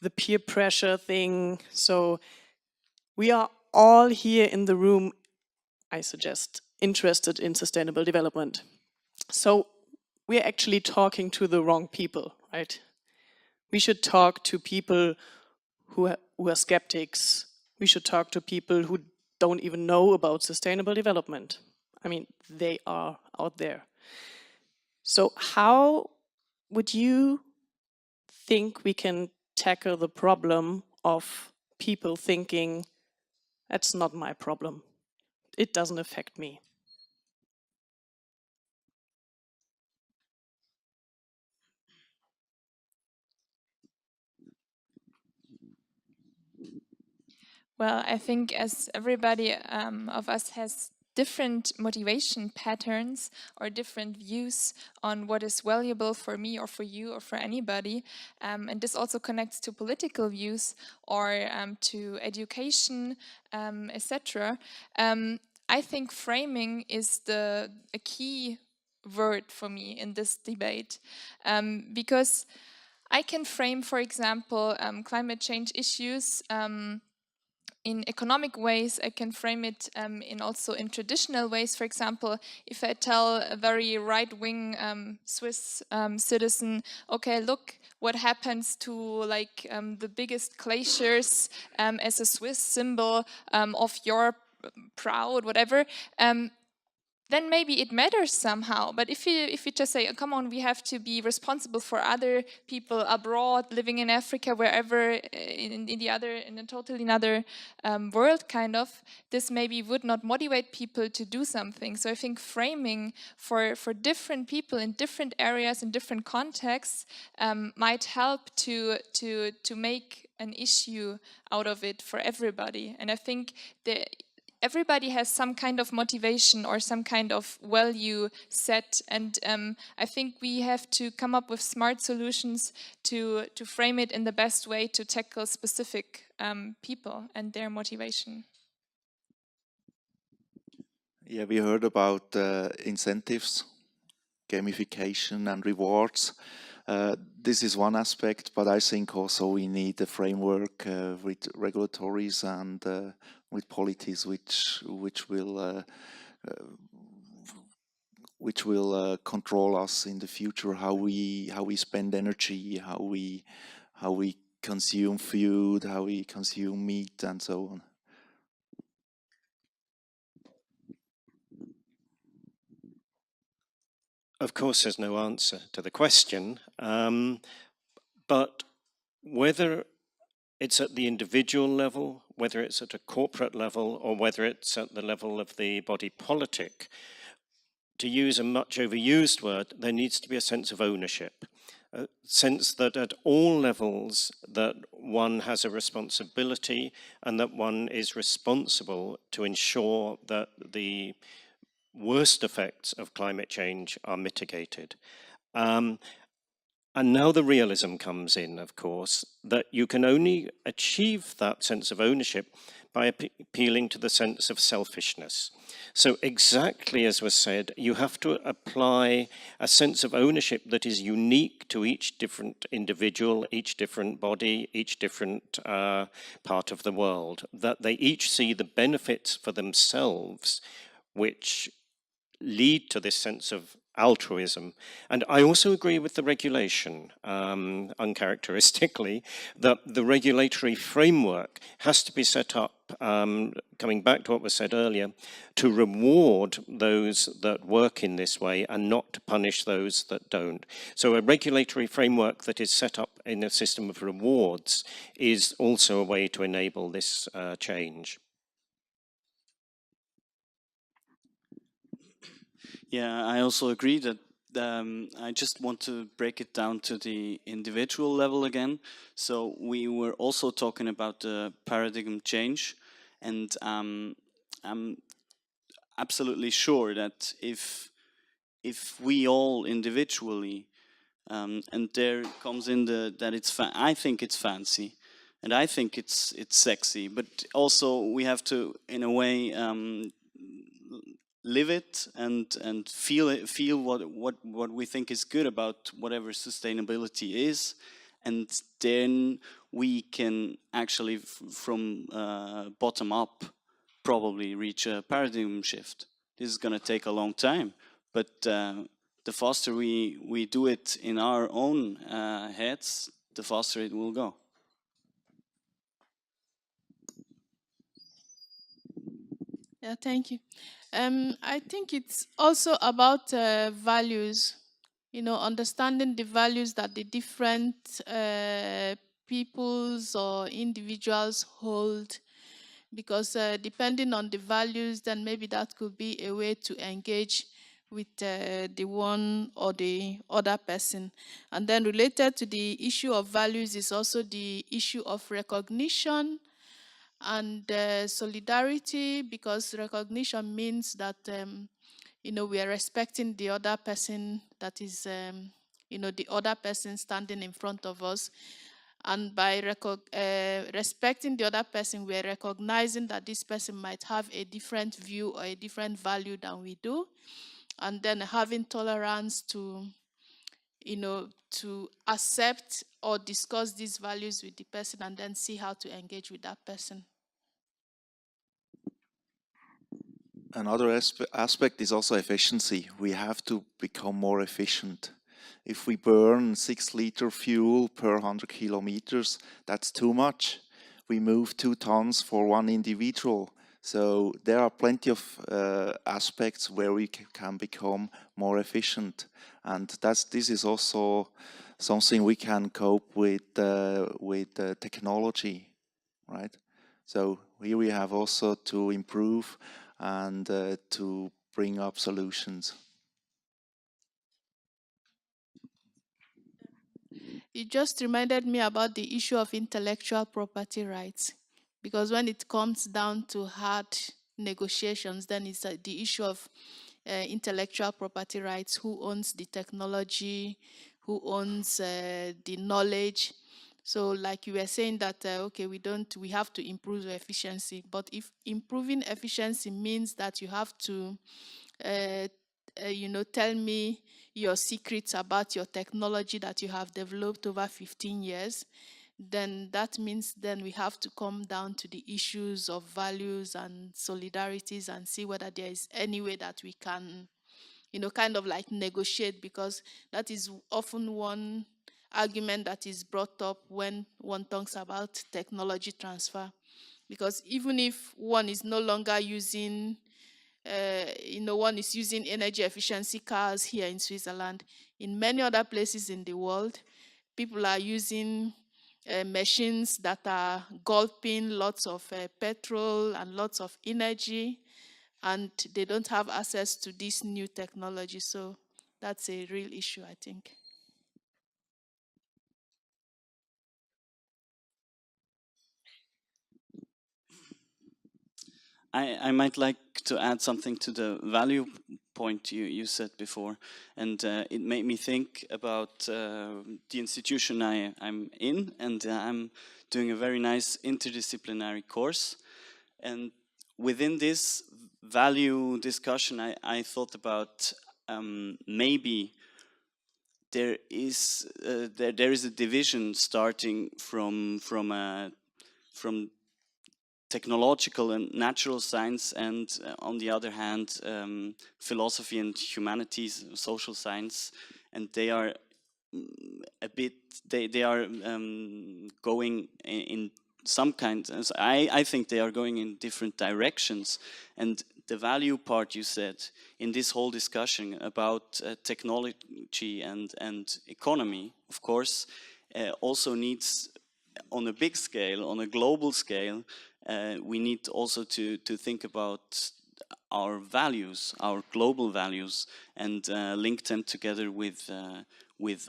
the peer pressure thing. So we are all here in the room, I suggest, interested in sustainable development. So we're actually talking to the wrong people, right? We should talk to people who are skeptics. We should talk to people who don't even know about sustainable development. I mean, they are out there. So how would you think we can tackle the problem of people thinking, that's not my problem, it doesn't affect me? Well, I think as everybody of us has different motivation patterns or different views on what is valuable for me or for you or for anybody, and this also connects to political views or to education, etc. I think framing is a key word for me in this debate, because I can frame, for example, climate change issues in economic ways. I can frame it in traditional ways. For example, if I tell a very right-wing Swiss citizen, okay, look what happens to like the biggest glaciers as a Swiss symbol of your proud, whatever, then maybe it matters somehow. But if you just say, oh, come on, we have to be responsible for other people abroad, living in Africa, wherever, in a totally another world, kind of, this maybe would not motivate people to do something. So I think framing for different people in different areas, in different contexts, might help to make an issue out of it for everybody. And I think everybody has some kind of motivation or some kind of value set, and I think we have to come up with smart solutions to frame it in the best way to tackle specific people and their motivation. Yeah, we heard about incentives, gamification and rewards. This is one aspect, but I think also we need a framework with regulatories and with policies which will control us in the future, how we spend energy, how we consume food, how we consume meat, and so on. Of course, there's no answer to the question, but whether it's at the individual level, whether it's at a corporate level, or whether it's at the level of the body politic, to use a much overused word, there needs to be a sense of ownership, a sense that at all levels that one has a responsibility and that one is responsible to ensure that the worst effects of climate change are mitigated. And now the realism comes in, of course, that you can only achieve that sense of ownership by appealing to the sense of selfishness. So exactly as was said, you have to apply a sense of ownership that is unique to each different individual, each different body, each different part of the world, that they each see the benefits for themselves, which lead to this sense of altruism. And I also agree with the regulation, uncharacteristically, that the regulatory framework has to be set up, coming back to what was said earlier, to reward those that work in this way and not to punish those that don't. So a regulatory framework that is set up in a system of rewards is also a way to enable this change. Yeah, I also agree that I just want to break it down to the individual level again. So we were also talking about the paradigm change, and I'm absolutely sure that if we all individually, and there comes in that I think it's fancy, and I think it's sexy, but also we have to, in a way, live it and feel what we think is good about whatever sustainability is, and then we can actually from bottom up probably reach a paradigm shift. This is going to take a long time, but the faster we do it in our own heads, the faster it will go. Yeah, thank you. I think it's also about values, understanding the values that the different peoples or individuals hold, because depending on the values, then maybe that could be a way to engage with the one or the other person. And then related to the issue of values is also the issue of recognition and solidarity, because recognition means that we are respecting the other person, that is the other person standing in front of us, and by respecting the other person, we are recognizing that this person might have a different view or a different value than we do, and then having tolerance to accept or discuss these values with the person, and then see how to engage with that person. Another aspect is also efficiency. We have to become more efficient. If we burn 6 liter fuel per 100 kilometers, that's too much. We move 2 tons for one individual. So there are plenty of aspects where we can become more efficient. And this is also something we can cope with technology, right? So here we have also to improve and to bring up solutions. It just reminded me about the issue of intellectual property rights, because when it comes down to hard negotiations, then it's the issue of intellectual property rights. Who owns the technology? Who owns the knowledge? So like you were saying that, okay, we have to improve efficiency, but if improving efficiency means that you have to tell me your secrets about your technology that you have developed over 15 years, then that means then we have to come down to the issues of values and solidarities and see whether there is any way that we can, kind of like negotiate, because that is often one argument that is brought up when one talks about technology transfer. Because even if one is no longer using one is using energy efficiency cars here in Switzerland. In many other places in the world, people are using machines that are gulping lots of petrol and lots of energy, and they don't have access to this new technology. So that's a real issue, I think. I might like to add something to the value point you said before, and it made me think about the institution I'm in, and I'm doing a very nice interdisciplinary course. And within this value discussion, I thought about maybe there is a division starting from technological and natural science, and on the other hand, philosophy and humanities, social science, and they are a bit. They are going in some kind. I think they are going in different directions, and the value part you said in this whole discussion about technology and economy, of course, also needs on a big scale, on a global scale. We need also to think about our values, our global values, and link them together with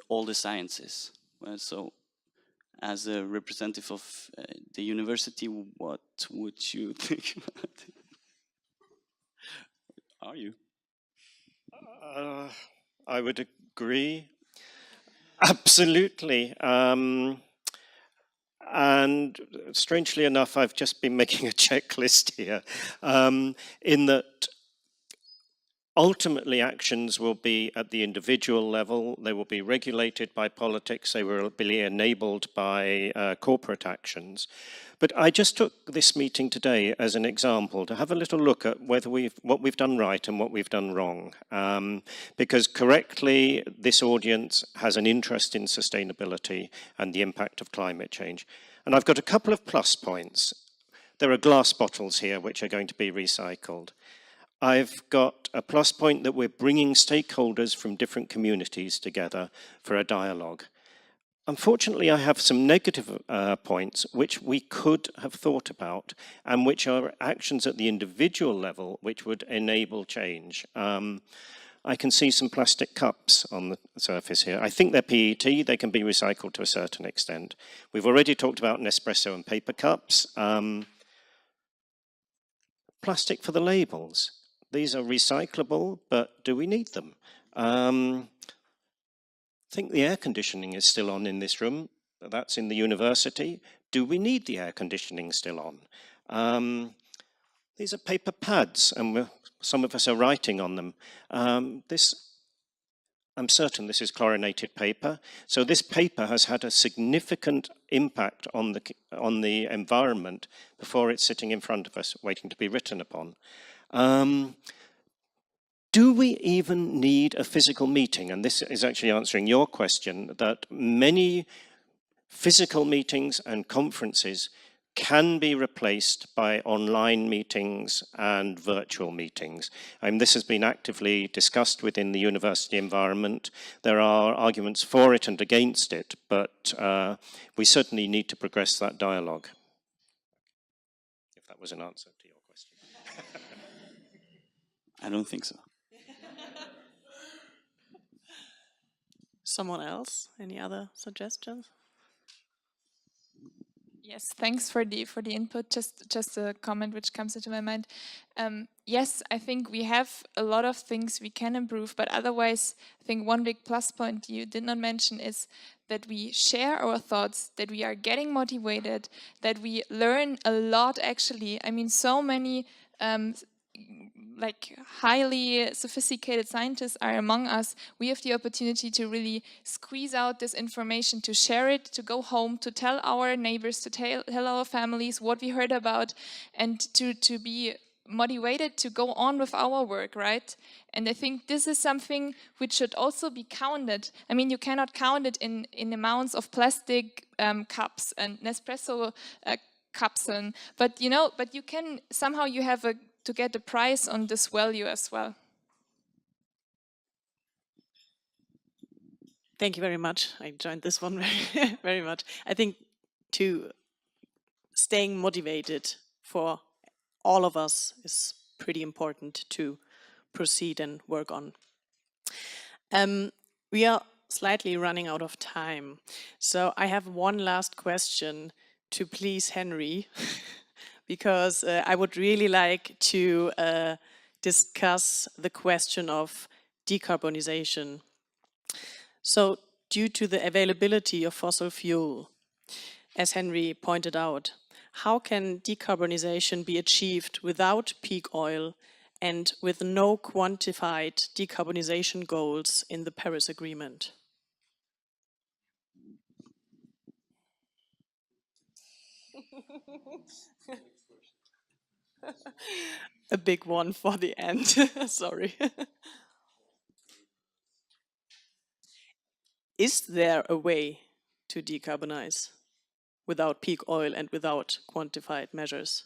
all the sciences. So, as a representative of the university, what would you think about it? Are you? I would agree. Absolutely. And strangely enough, I've just been making a checklist here, in that ultimately actions will be at the individual level, they will be regulated by politics, they will be enabled by corporate actions. But I just took this meeting today as an example to have a little look at whether what we've done right and what we've done wrong. Because correctly, this audience has an interest in sustainability and the impact of climate change. And I've got a couple of plus points. There are glass bottles here which are going to be recycled. I've got a plus point that we're bringing stakeholders from different communities together for a dialogue. Unfortunately, I have some negative points which we could have thought about and which are actions at the individual level which would enable change. I can see some plastic cups on the surface here. I think they're PET, they can be recycled to a certain extent. We've already talked about Nespresso and paper cups. Plastic for the labels. These are recyclable, but do we need them? I think the air conditioning is still on in this room. That's in the university. Do we need the air conditioning still on? These are paper pads, and some of us are writing on them. I'm certain this is chlorinated paper. So this paper has had a significant impact on the environment before it's sitting in front of us, waiting to be written upon. Do we even need a physical meeting? And this is actually answering your question, that many physical meetings and conferences can be replaced by online meetings and virtual meetings. This has been actively discussed within the university environment. There are arguments for it and against it, but we certainly need to progress that dialogue. If that was an answer to your question. I don't think so. Someone else? Any other suggestions? Yes, thanks for the input. Just a comment which comes into my mind. Yes, I think we have a lot of things we can improve, but otherwise, I think one big plus point you did not mention is that we share our thoughts, that we are getting motivated, that we learn a lot. Actually, I mean, so many like highly sophisticated scientists are among us, we have the opportunity to really squeeze out this information, to share it, to go home, to tell our neighbors, to tell our families what we heard about, and to be motivated to go on with our work, right? And I think this is something which should also be counted. I mean, you cannot count it in amounts of plastic cups and Nespresso cups, but you know, but you can somehow you have to get a price on this value as well. Thank you very much. I joined this one very, very much. I think to staying motivated for all of us is pretty important to proceed and work on. We are slightly running out of time. So I have one last question to please Henry, because I would really like to discuss the question of decarbonization. So due to the availability of fossil fuel, as Henry pointed out, how can decarbonization be achieved without peak oil and with no quantified decarbonization goals in the Paris Agreement? A big one for the end, sorry. Is there a way to decarbonize without peak oil and without quantified measures?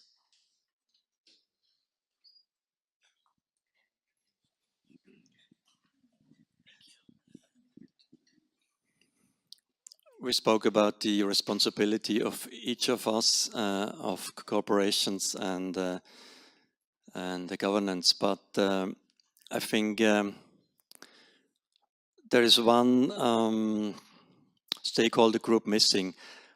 We spoke about the responsibility of each of us, of corporations and the governance, but I think there is one stakeholder group missing.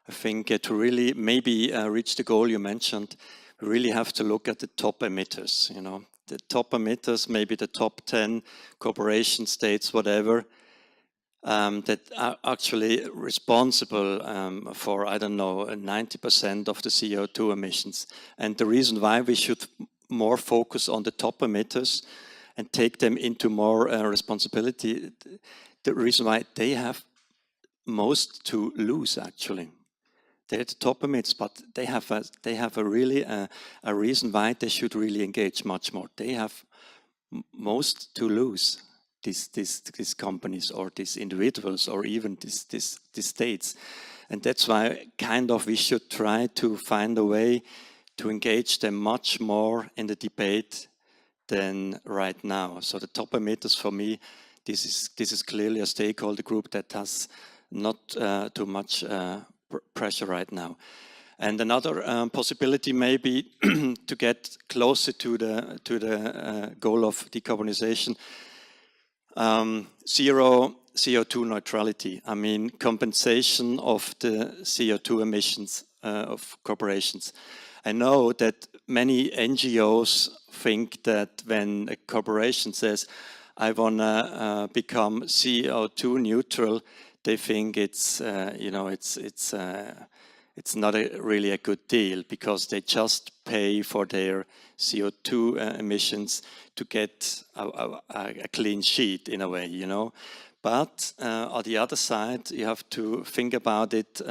I think to really maybe reach the goal you mentioned, we really have to look at the top emitters. You know, the top emitters, maybe the top 10 corporation states, whatever, that are actually responsible for, I don't know, 90% of the CO2 emissions. And the reason why we should more focus on the top emitters and take them into more responsibility, the reason why they have most to lose, actually. They're the top emitters, but they have a really a reason why they should really engage much more. They have most to lose, these companies or these individuals or even these states. And that's why kind of we should try to find a way to engage them much more in the debate than right now. So the top emitters, for me, this is clearly a stakeholder group that has not too much pressure right now. And another possibility may be to get closer to the goal of decarbonization, zero CO2 neutrality. I mean, compensation of the CO2 emissions of corporations. I know that many NGOs think that when a corporation says, I want to become CO2 neutral, they think it's, you know, it's not really a good deal because they just pay for their CO2 emissions to get a clean sheet in a way, you know. But on the other side, you have to think about it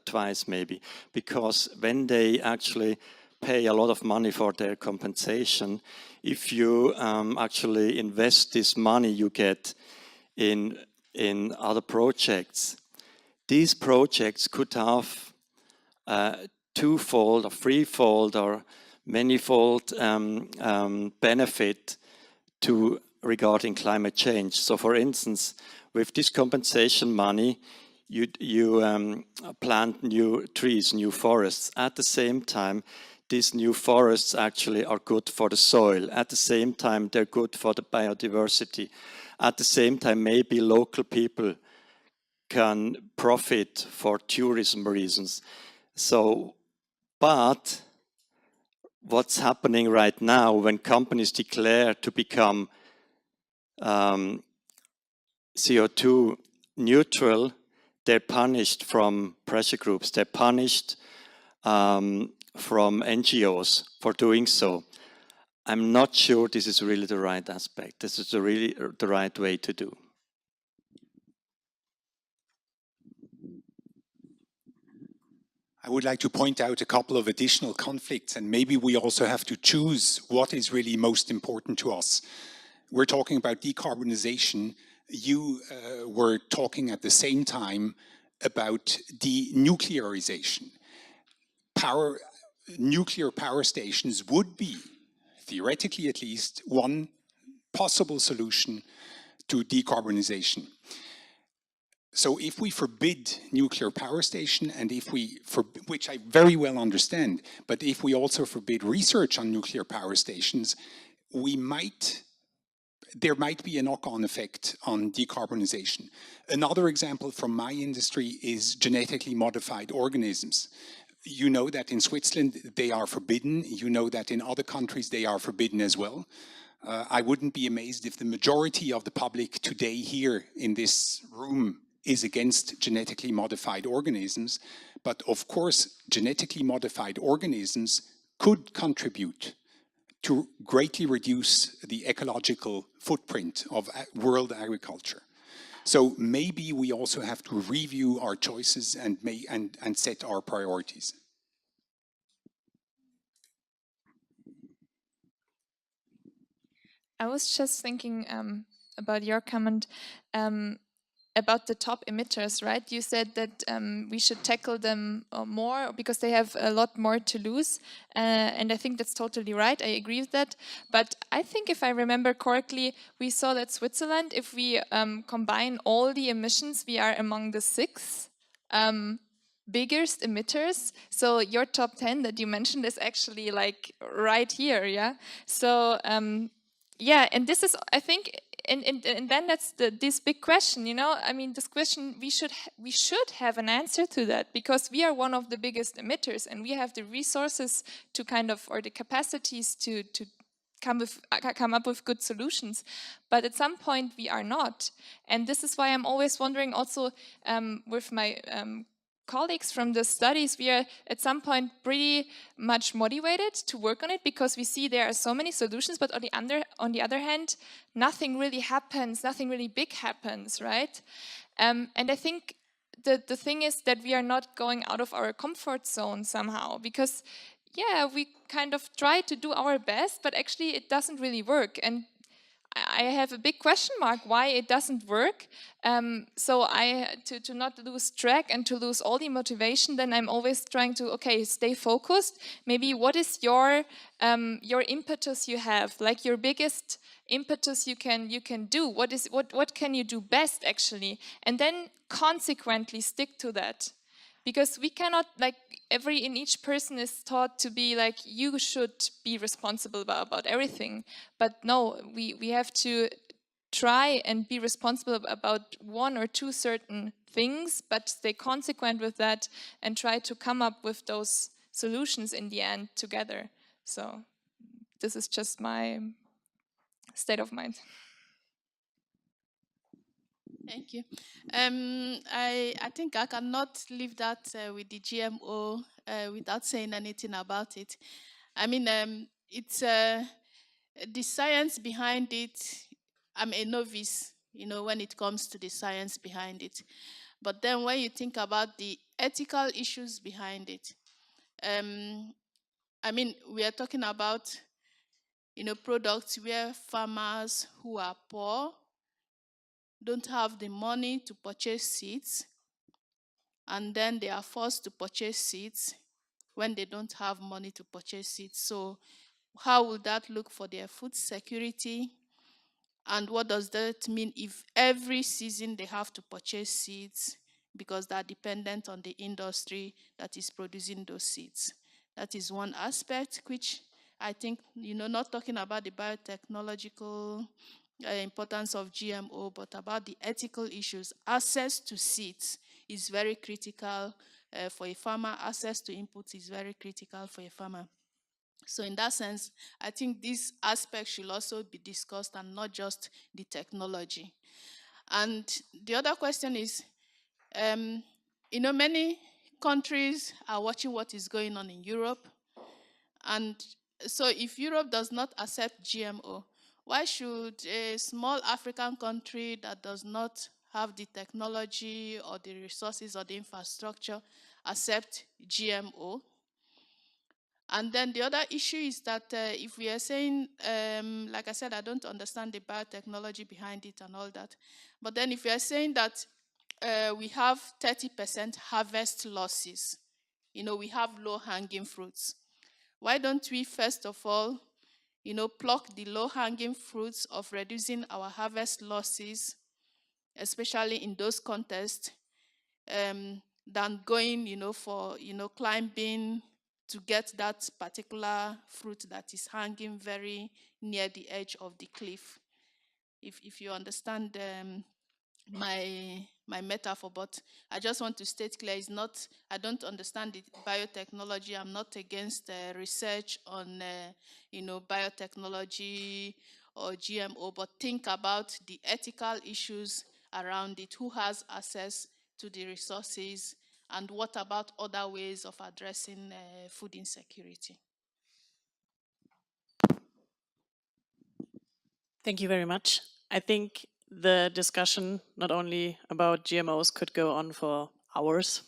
twice maybe, because when they actually pay a lot of money for their compensation, if you actually invest this money you get in other projects, these projects could have twofold or threefold or manifold benefit to regarding climate change. So for instance, with this compensation money, you plant new trees, new forests. At the same time, these new forests actually are good for the soil. At the same time, they're good for the biodiversity. At the same time, maybe local people can profit for tourism reasons. So, but what's happening right now when companies declare to become CO2 neutral, they're punished from pressure groups. They're punished from NGOs for doing so. I'm not sure this is really the right aspect. This is really the right way to do. I would like to point out a couple of additional conflicts, and maybe we also have to choose what is really most important to us. We're talking about decarbonization. You were talking at the same time about denuclearization. Nuclear power stations would be, theoretically at least, one possible solution to decarbonization. So if we forbid nuclear power station, and if we, which I very well understand, but if we also forbid research on nuclear power stations, there might be a knock-on effect on decarbonization. Another example from my industry is genetically modified organisms. You know that in Switzerland they are forbidden. You know that in other countries they are forbidden as well. I wouldn't be amazed if the majority of the public today here in this room is against genetically modified organisms. But of course, genetically modified organisms could contribute to greatly reduce the ecological footprint of world agriculture. So maybe we also have to review our choices and set our priorities. I was just thinking about your comment about the top emitters, right? You said that we should tackle them more because they have a lot more to lose. And I think that's totally right. I agree with that. But I think if I remember correctly, we saw that Switzerland, if we combine all the emissions, we are among the 6 biggest emitters. So your top 10 that you mentioned is actually like right here, yeah? So yeah, and this is, I think, and then that's this big question, you know. I mean, this question we should have an answer to that, because we are one of the biggest emitters, and we have the resources to kind of, or the capacities to come up with good solutions. But at some point we are not, and this is why I'm always wondering also with my colleagues from the studies, we are at some point pretty much motivated to work on it because we see there are so many solutions, but on the other hand, nothing really happens, nothing really big happens, right? And I think the thing is that we are not going out of our comfort zone somehow, because yeah, we kind of try to do our best, but actually it doesn't really work. And I have a big question mark why it doesn't work. So to not lose track and to lose all the motivation, then I'm always trying to stay focused. Maybe what is your impetus you have, like your biggest impetus you can do? What can you do best actually, and then consequently stick to that. Because we cannot, like, in each person is taught to be like, you should be responsible about everything. But no, we have to try and be responsible about 1 or 2 certain things, but stay consequent with that and try to come up with those solutions in the end together. So this is just my state of mind. Thank you. I think I cannot leave that with the GMO without saying anything about it. I mean, it's the science behind it. I'm a novice, you know, when it comes to the science behind it. But then when you think about the ethical issues behind it, I mean, we are talking about, you know, products where farmers who are poor don't have the money to purchase seeds, and then they are forced to purchase seeds when they don't have money to purchase seeds. So how will that look for their food security? And what does that mean if every season they have to purchase seeds because they're dependent on the industry that is producing those seeds? That is one aspect which I think, you know, not talking about the biotechnological importance of GMO, but about the ethical issues. Access to seeds is very critical for a farmer. Access to inputs is very critical for a farmer. So in that sense, I think this aspect should also be discussed and not just the technology. And the other question is, you know, many countries are watching what is going on in Europe, and So if Europe does not accept GMO, why should a small African country that does not have the technology or the resources or the infrastructure accept GMO? And then the other issue is that if we are saying, like I said, I don't understand the biotechnology behind it and all that. But then if we are saying that we have 30% harvest losses, we have low-hanging fruits. Why don't we, first of all, pluck the low-hanging fruits of reducing our harvest losses, especially in those contests, than going, for, climbing to get that particular fruit that is hanging very near the edge of the cliff. If you understand my metaphor, but I just want to state clear, it's not, I don't understand the biotechnology. I'm not against research on biotechnology or GMO, but think about the ethical issues around it. Who has access to the resources, and what about other ways of addressing food insecurity? Thank you very much. I think the discussion not only about GMOs could go on for hours,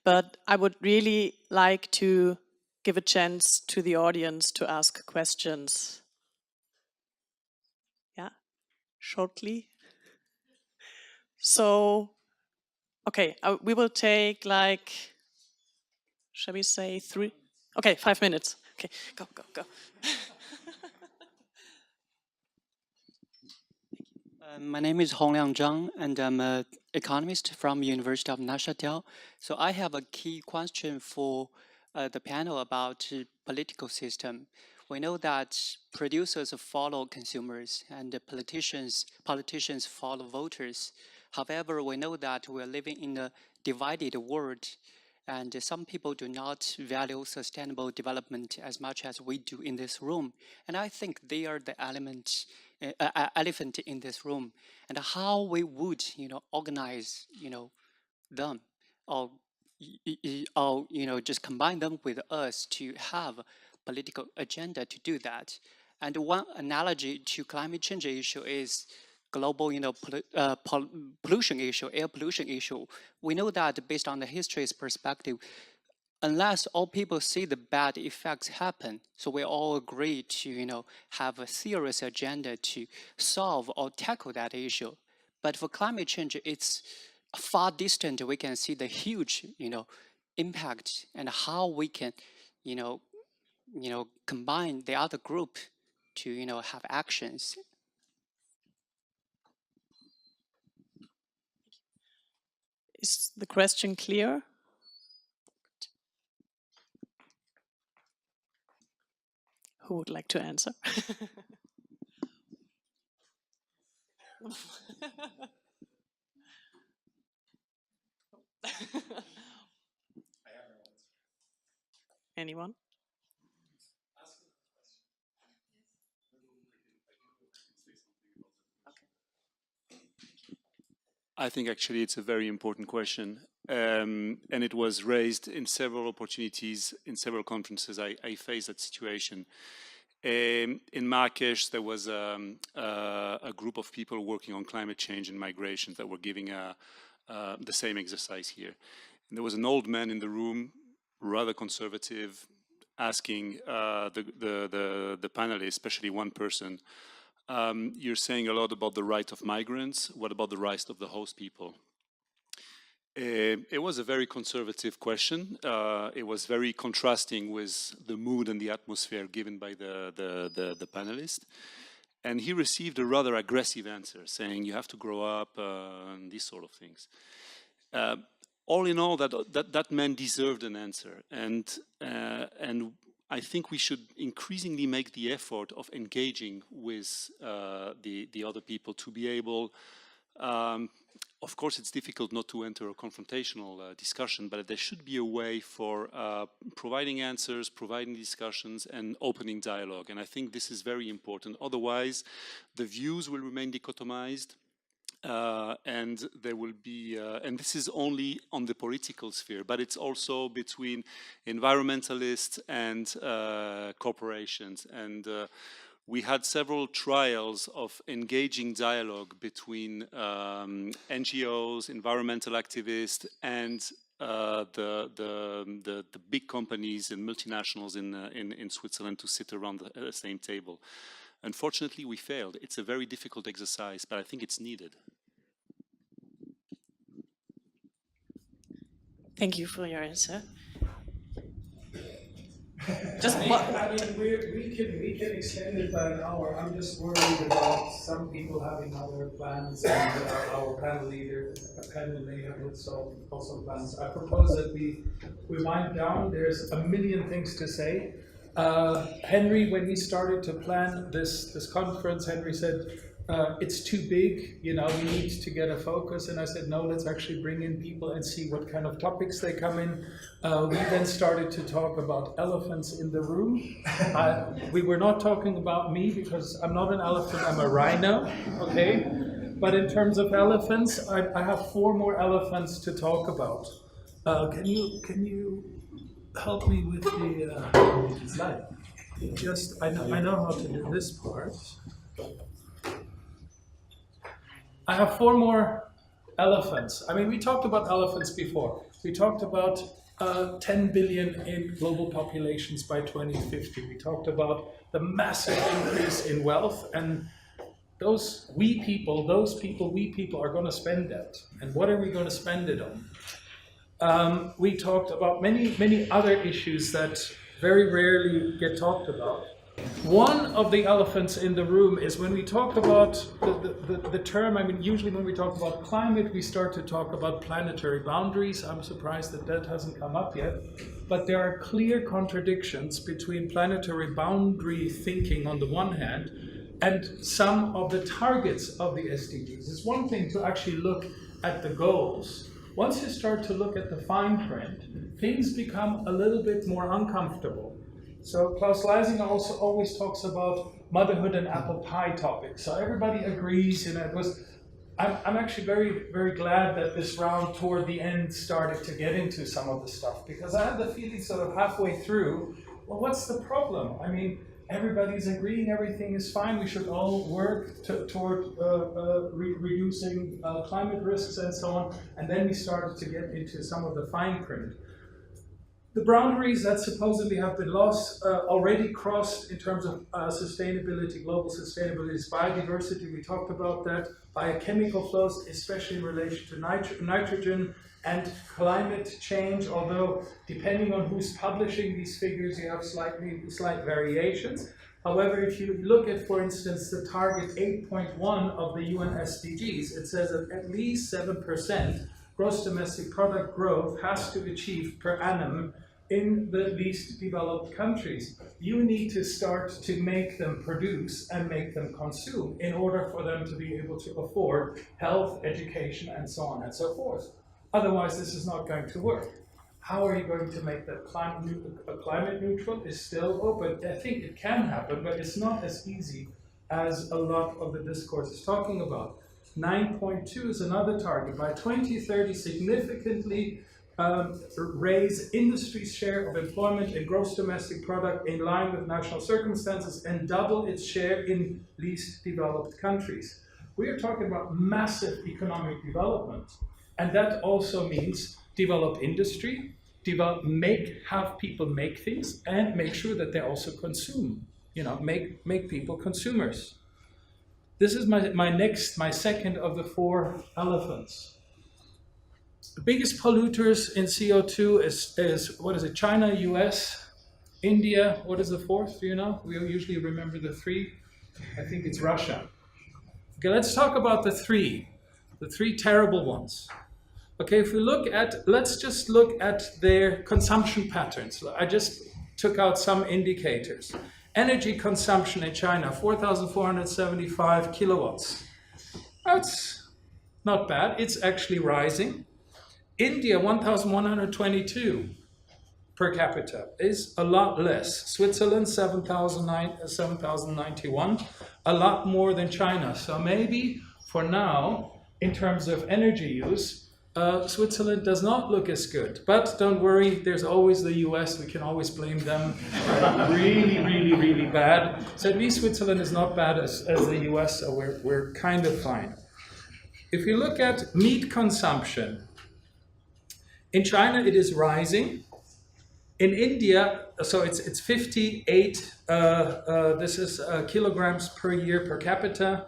but I would really like to give a chance to the audience to ask questions. Yeah, shortly. So, okay, we will take like, shall we say 3? Okay, 5 minutes. Okay, go, go, go. My name is Hongliang Zhang, and I'm an economist from University of Neuchâtel. So I have a key question for the panel about political system. We know that producers follow consumers and politicians follow voters. However, we know that we're living in a divided world, and some people do not value sustainable development as much as we do in this room. And I think they are the elephant in this room, and how we would, organize, them, or, just combine them with us to have political agenda to do that. And one analogy to climate change issue is global, pollution issue, air pollution issue. We know that based on the history's perspective, unless all people see the bad effects happen, so we all agree to, have a serious agenda to solve or tackle that issue. But for climate change, it's far distant. We can see the huge, impact, and how we can, combine the other group to, have actions. Is the question clear? Who would like to answer? Anyone? I think actually it's a very important question. And it was raised in several opportunities, in several conferences. I faced that situation. In Marrakesh, there was a group of people working on climate change and migration that were giving the same exercise here. And there was an old man in the room, rather conservative, asking the panelists, especially one person, you're saying a lot about the right of migrants. What about the rights of the host people? It was a very conservative question. It was very contrasting with the mood and the atmosphere given by the panelist. And he received a rather aggressive answer, saying you have to grow up and these sort of things. All in all, that man deserved an answer. And I think we should increasingly make the effort of engaging with the other people to be able, of course it's difficult not to enter a confrontational discussion, but there should be a way for providing answers, providing discussions, and opening dialogue. And I think this is very important. Otherwise, the views will remain dichotomized. and there will be, and this is only on the political sphere, but it's also between environmentalists and corporations. And we had several trials of engaging dialogue between NGOs, environmental activists, and the big companies and multinationals in Switzerland to sit around the same table. Unfortunately, we failed. It's a very difficult exercise, but I think it's needed. Thank you for your answer. Just I mean, we can extend it by an hour. I'm just worried about some people having other plans, and our panel may have also plans. I propose that we wind down. There's a million things to say. Henry, when we started to plan this conference, Henry said, it's too big, we need to get a focus. And I said, no, let's actually bring in people and see what kind of topics they come in. We then started to talk about elephants in the room. We were not talking about me because I'm not an elephant, I'm a rhino, okay? But in terms of elephants, I have 4 more elephants to talk about. Can you help me with the slide? I know how to do this part. I have 4 more elephants. I mean, we talked about elephants before. We talked about 10 billion in global populations by 2050. We talked about the massive increase in wealth, and those people are going to spend that. And what are we going to spend it on? We talked about many other issues that very rarely get talked about. One of the elephants in the room is when we talk about the term, I mean, usually when we talk about climate, we start to talk about planetary boundaries. I'm surprised that hasn't come up yet. But there are clear contradictions between planetary boundary thinking on the one hand and some of the targets of the SDGs. It's one thing to actually look at the goals. Once you start to look at the fine print, things become a little bit more uncomfortable. So Klaus Leisinger also always talks about motherhood and apple pie topics. So everybody agrees, I'm actually very, very glad that this round toward the end started to get into some of the stuff, because I had the feeling sort of halfway through, well, what's the problem? I mean, everybody's agreeing everything is fine. We should all work toward reducing climate risks and so on. And then we started to get into some of the fine print. The boundaries that supposedly have been lost, already crossed in terms of sustainability, global sustainability, biodiversity, we talked about that, biochemical flows, especially in relation to nitrogen and climate change, although depending on who's publishing these figures, you have slight variations. However, if you look at, for instance, the target 8.1 of the UN SDGs, it says that at least 7% gross domestic product growth has to achieve per annum in the least developed countries. You need to start to make them produce and make them consume in order for them to be able to afford health, education, and so on and so forth. Otherwise, this is not going to work. How are you going to make that climate neutral is still open. I think it can happen, but it's not as easy as a lot of the discourse is talking about. 9.2 is another target. By 2030, significantly raise industry's share of employment and gross domestic product in line with national circumstances and double its share in least developed countries. We are talking about massive economic development, and that also means develop industry, have people make things, and make sure that they also consume. Make people consumers. This is my second of the 4 elephants. The biggest polluters in CO2 is what is it? China, US, India. What is the 4th? Do you know? We usually remember the 3. I think it's Russia. Okay, let's talk about the 3 terrible ones. Okay, let's just look at their consumption patterns. I just took out some indicators. Energy consumption in China, 4,475 kilowatts. That's not bad. It's actually rising. India, 1,122 per capita is a lot less. Switzerland, 7,091, a lot more than China. So maybe for now, in terms of energy use, Switzerland does not look as good. But don't worry, there's always the US, we can always blame them. Really, really, really bad. So at least Switzerland is not bad as the US, so we're kind of fine. If you look at meat consumption, in China it is rising. In India, so it's 58, this is kilograms per year per capita,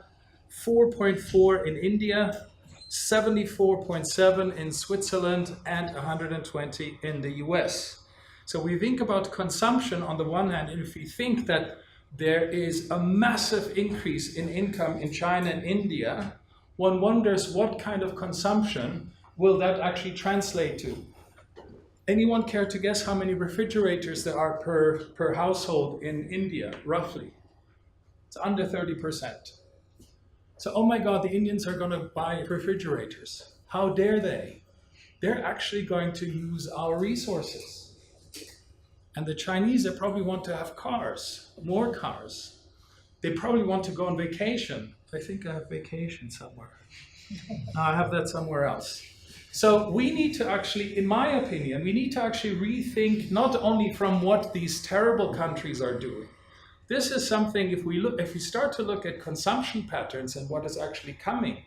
4.4 in India, 74.7 in Switzerland, and 120 in the US. So we think about consumption on the one hand, and if we think that there is a massive increase in income in China and India, one wonders what kind of consumption will that actually translate to? Anyone care to guess how many refrigerators there are per household in India, roughly? It's under 30%. So, oh my God, the Indians are going to buy refrigerators. How dare they? They're actually going to use our resources. And the Chinese, they probably want to have cars, more cars. They probably want to go on vacation. I think I have vacation somewhere. No, I have that somewhere else. So we need to actually, in my opinion, we need to actually rethink not only from what these terrible countries are doing. This is something, if we start to look at consumption patterns and what is actually coming,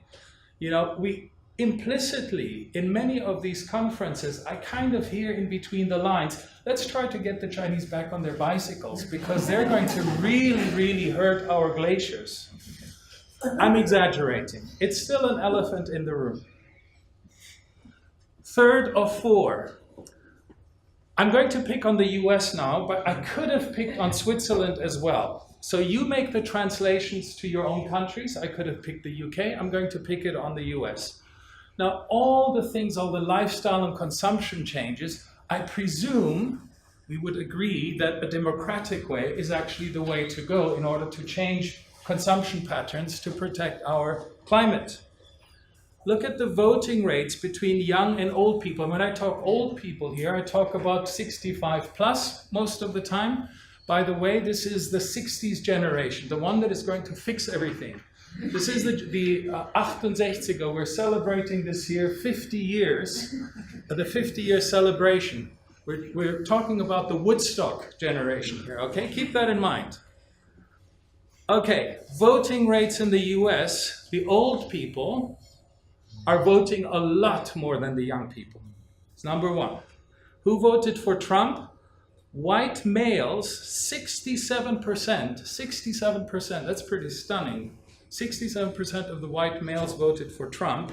we implicitly, in many of these conferences, I kind of hear in between the lines, let's try to get the Chinese back on their bicycles because they're going to really, really hurt our glaciers. I'm exaggerating. It's still an elephant in the room. Third of four. I'm going to pick on the US now, but I could have picked on Switzerland as well. So you make the translations to your own countries. I could have picked the UK. I'm going to pick it on the US. Now, all the things, all the lifestyle and consumption changes, I presume we would agree that a democratic way is actually the way to go in order to change consumption patterns to protect our climate. Look at the voting rates between young and old people. When I talk old people here, I talk about 65 plus most of the time. By the way, this is the 60s generation, the one that is going to fix everything. This is the 68er. We're celebrating this year 50 years, the 50-year celebration. We're talking about the Woodstock generation here, okay? Keep that in mind. Okay, voting rates in the US, the old people are voting a lot more than the young people. It's number one. Who voted for Trump? White males, 67%, 67%, that's pretty stunning. 67% of the white males voted for Trump.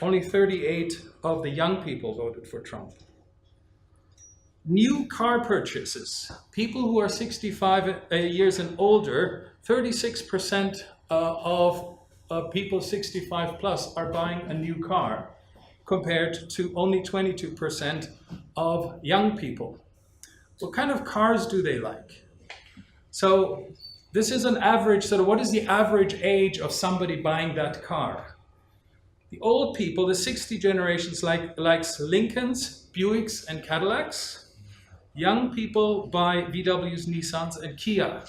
Only 38% of the young people voted for Trump. New car purchases. People who are 65 years and older, 36% of people 65 plus are buying a new car compared to only 22% of young people. What kind of cars do they like? So this is an average, sort of what is the average age of somebody buying that car? The old people, the 60 generations likes Lincolns, Buicks and Cadillacs. Young people buy VWs, Nissans and Kia.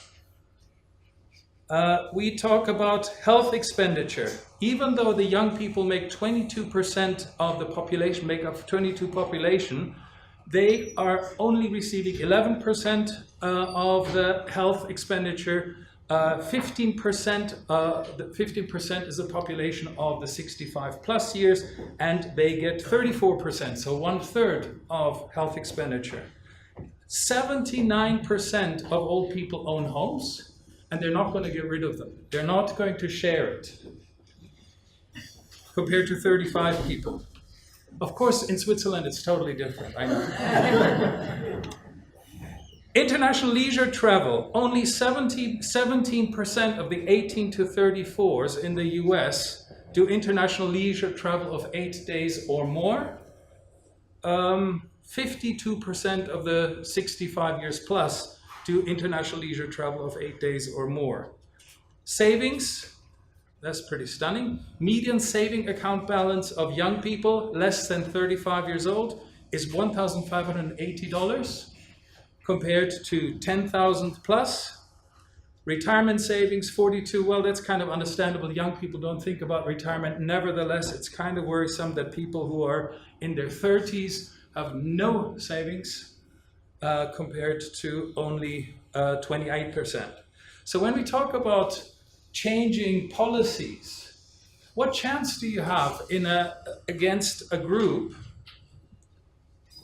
We talk about health expenditure. Even though the young people make 22% of the population, make up 22% population, they are only receiving 11% of the health expenditure. 15% is the population of the 65 plus years, and they get 34%, so 1/3 of health expenditure. 79% of old people own homes, and they're not going to get rid of them. They're not going to share it, compared to 35 people. Of course, in Switzerland, it's totally different, I know. International leisure travel, only 17% of the 18 to 34s in the US do international leisure travel of 8 days or more. 52% of the 65 years plus do international leisure travel of 8 days or more. Savings, that's pretty stunning. Median saving account balance of young people less than 35 years old is $1,580 compared to 10,000 plus. Retirement savings, 42, well, that's kind of understandable. Young people don't think about retirement. Nevertheless, it's kind of worrisome that people who are in their 30s have no savings compared to only 28%. So when we talk about changing policies, what chance do you have against a group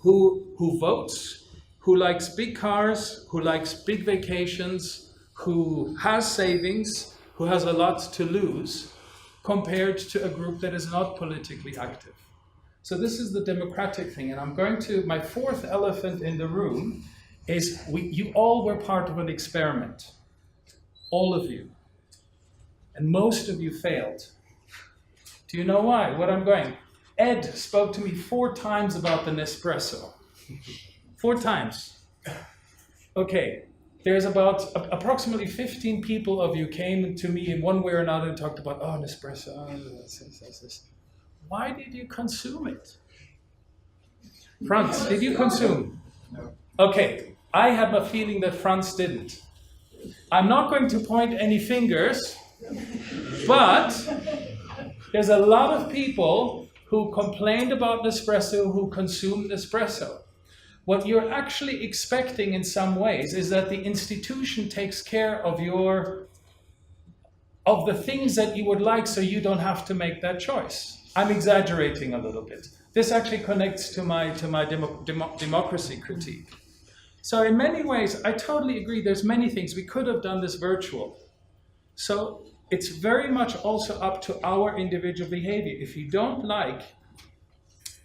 who votes, who likes big cars, who likes big vacations, who has savings, who has a lot to lose, compared to a group that is not politically active? So this is the democratic thing, and I'm going to, my fourth elephant in the room is you all were part of an experiment, all of you, and most of you failed. Do you know why? What I'm going? Ed spoke to me 4 times about the Nespresso. 4 times. Okay, there's about approximately 15 people of you came to me in one way or another and talked about, oh, Nespresso, this. Why did you consume it? Franz, did you consume? No. Okay, I have a feeling that Franz didn't. I'm not going to point any fingers, but there's a lot of people who complained about Nespresso who consume Nespresso. What you're actually expecting in some ways is that the institution takes care of the things that you would like so you don't have to make that choice. I'm exaggerating a little bit. This actually connects to my democracy critique. So in many ways, I totally agree. There's many things. We could have done this virtual. So it's very much also up to our individual behavior. If you don't like,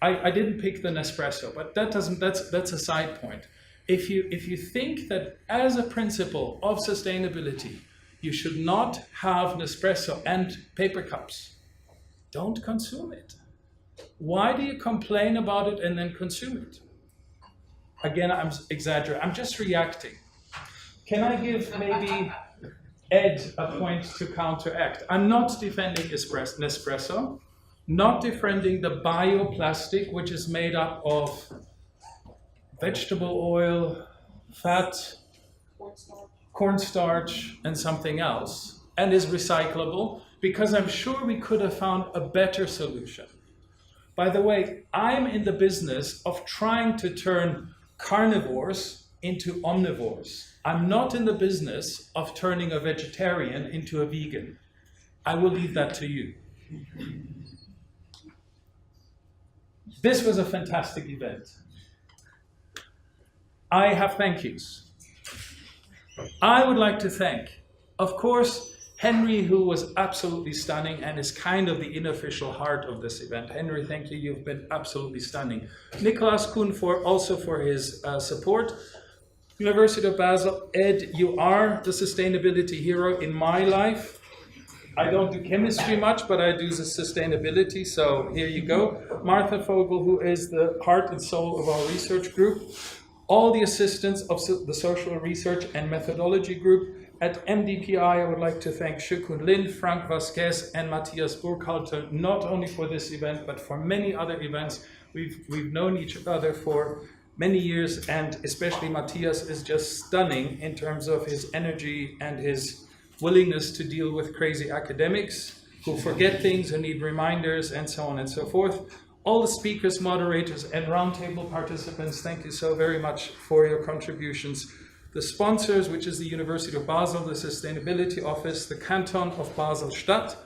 I didn't pick the Nespresso, but that's a side point. If you think that as a principle of sustainability, you should not have Nespresso and paper cups, don't consume it. Why do you complain about it and then consume it? Again, I'm exaggerating. I'm just reacting. Can I give maybe Ed a point to counteract? I'm not defending Nespresso, not defending the bioplastic, which is made up of vegetable oil, fat, cornstarch, and something else, and is recyclable, because I'm sure we could have found a better solution. By the way, I'm in the business of trying to turn carnivores into omnivores. I'm not in the business of turning a vegetarian into a vegan. I will leave that to you. This was a fantastic event. I have thank yous. I would like to thank, of course, Henry, who was absolutely stunning and is kind of the unofficial heart of this event. Henry, thank you. You've been absolutely stunning. Nicolas Kuhn also for his support. University of Basel, Ed, you are the sustainability hero in my life. I don't do chemistry much, but I do the sustainability, so here you go. Martha Vogel, who is the heart and soul of our research group. All the assistants of the social research and methodology group. At MDPI, I would like to thank Shukun Lin, Frank Vasquez, and Matthias Burkhalter, not only for this event, but for many other events. We've known each other for many years, and especially Matthias is just stunning in terms of his energy and his willingness to deal with crazy academics who forget things and need reminders and so on and so forth. All the speakers, moderators, and roundtable participants, thank you so very much for your contributions. The sponsors, which is the University of Basel, the Sustainability Office, the Canton of Basel-Stadt,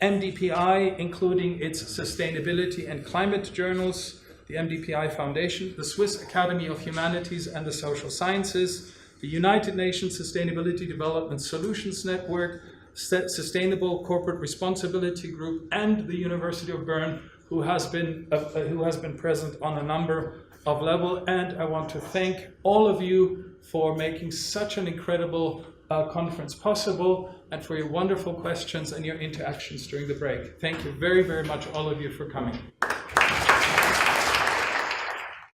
MDPI, including its sustainability and climate journals, the MDPI Foundation, the Swiss Academy of Humanities and the Social Sciences, the United Nations Sustainability Development Solutions Network, Sustainable Corporate Responsibility Group, and the University of Bern, who has been present on a number of levels. And I want to thank all of you for making such an incredible conference possible and for your wonderful questions and your interactions during the break. Thank you very, very much, all of you, for coming.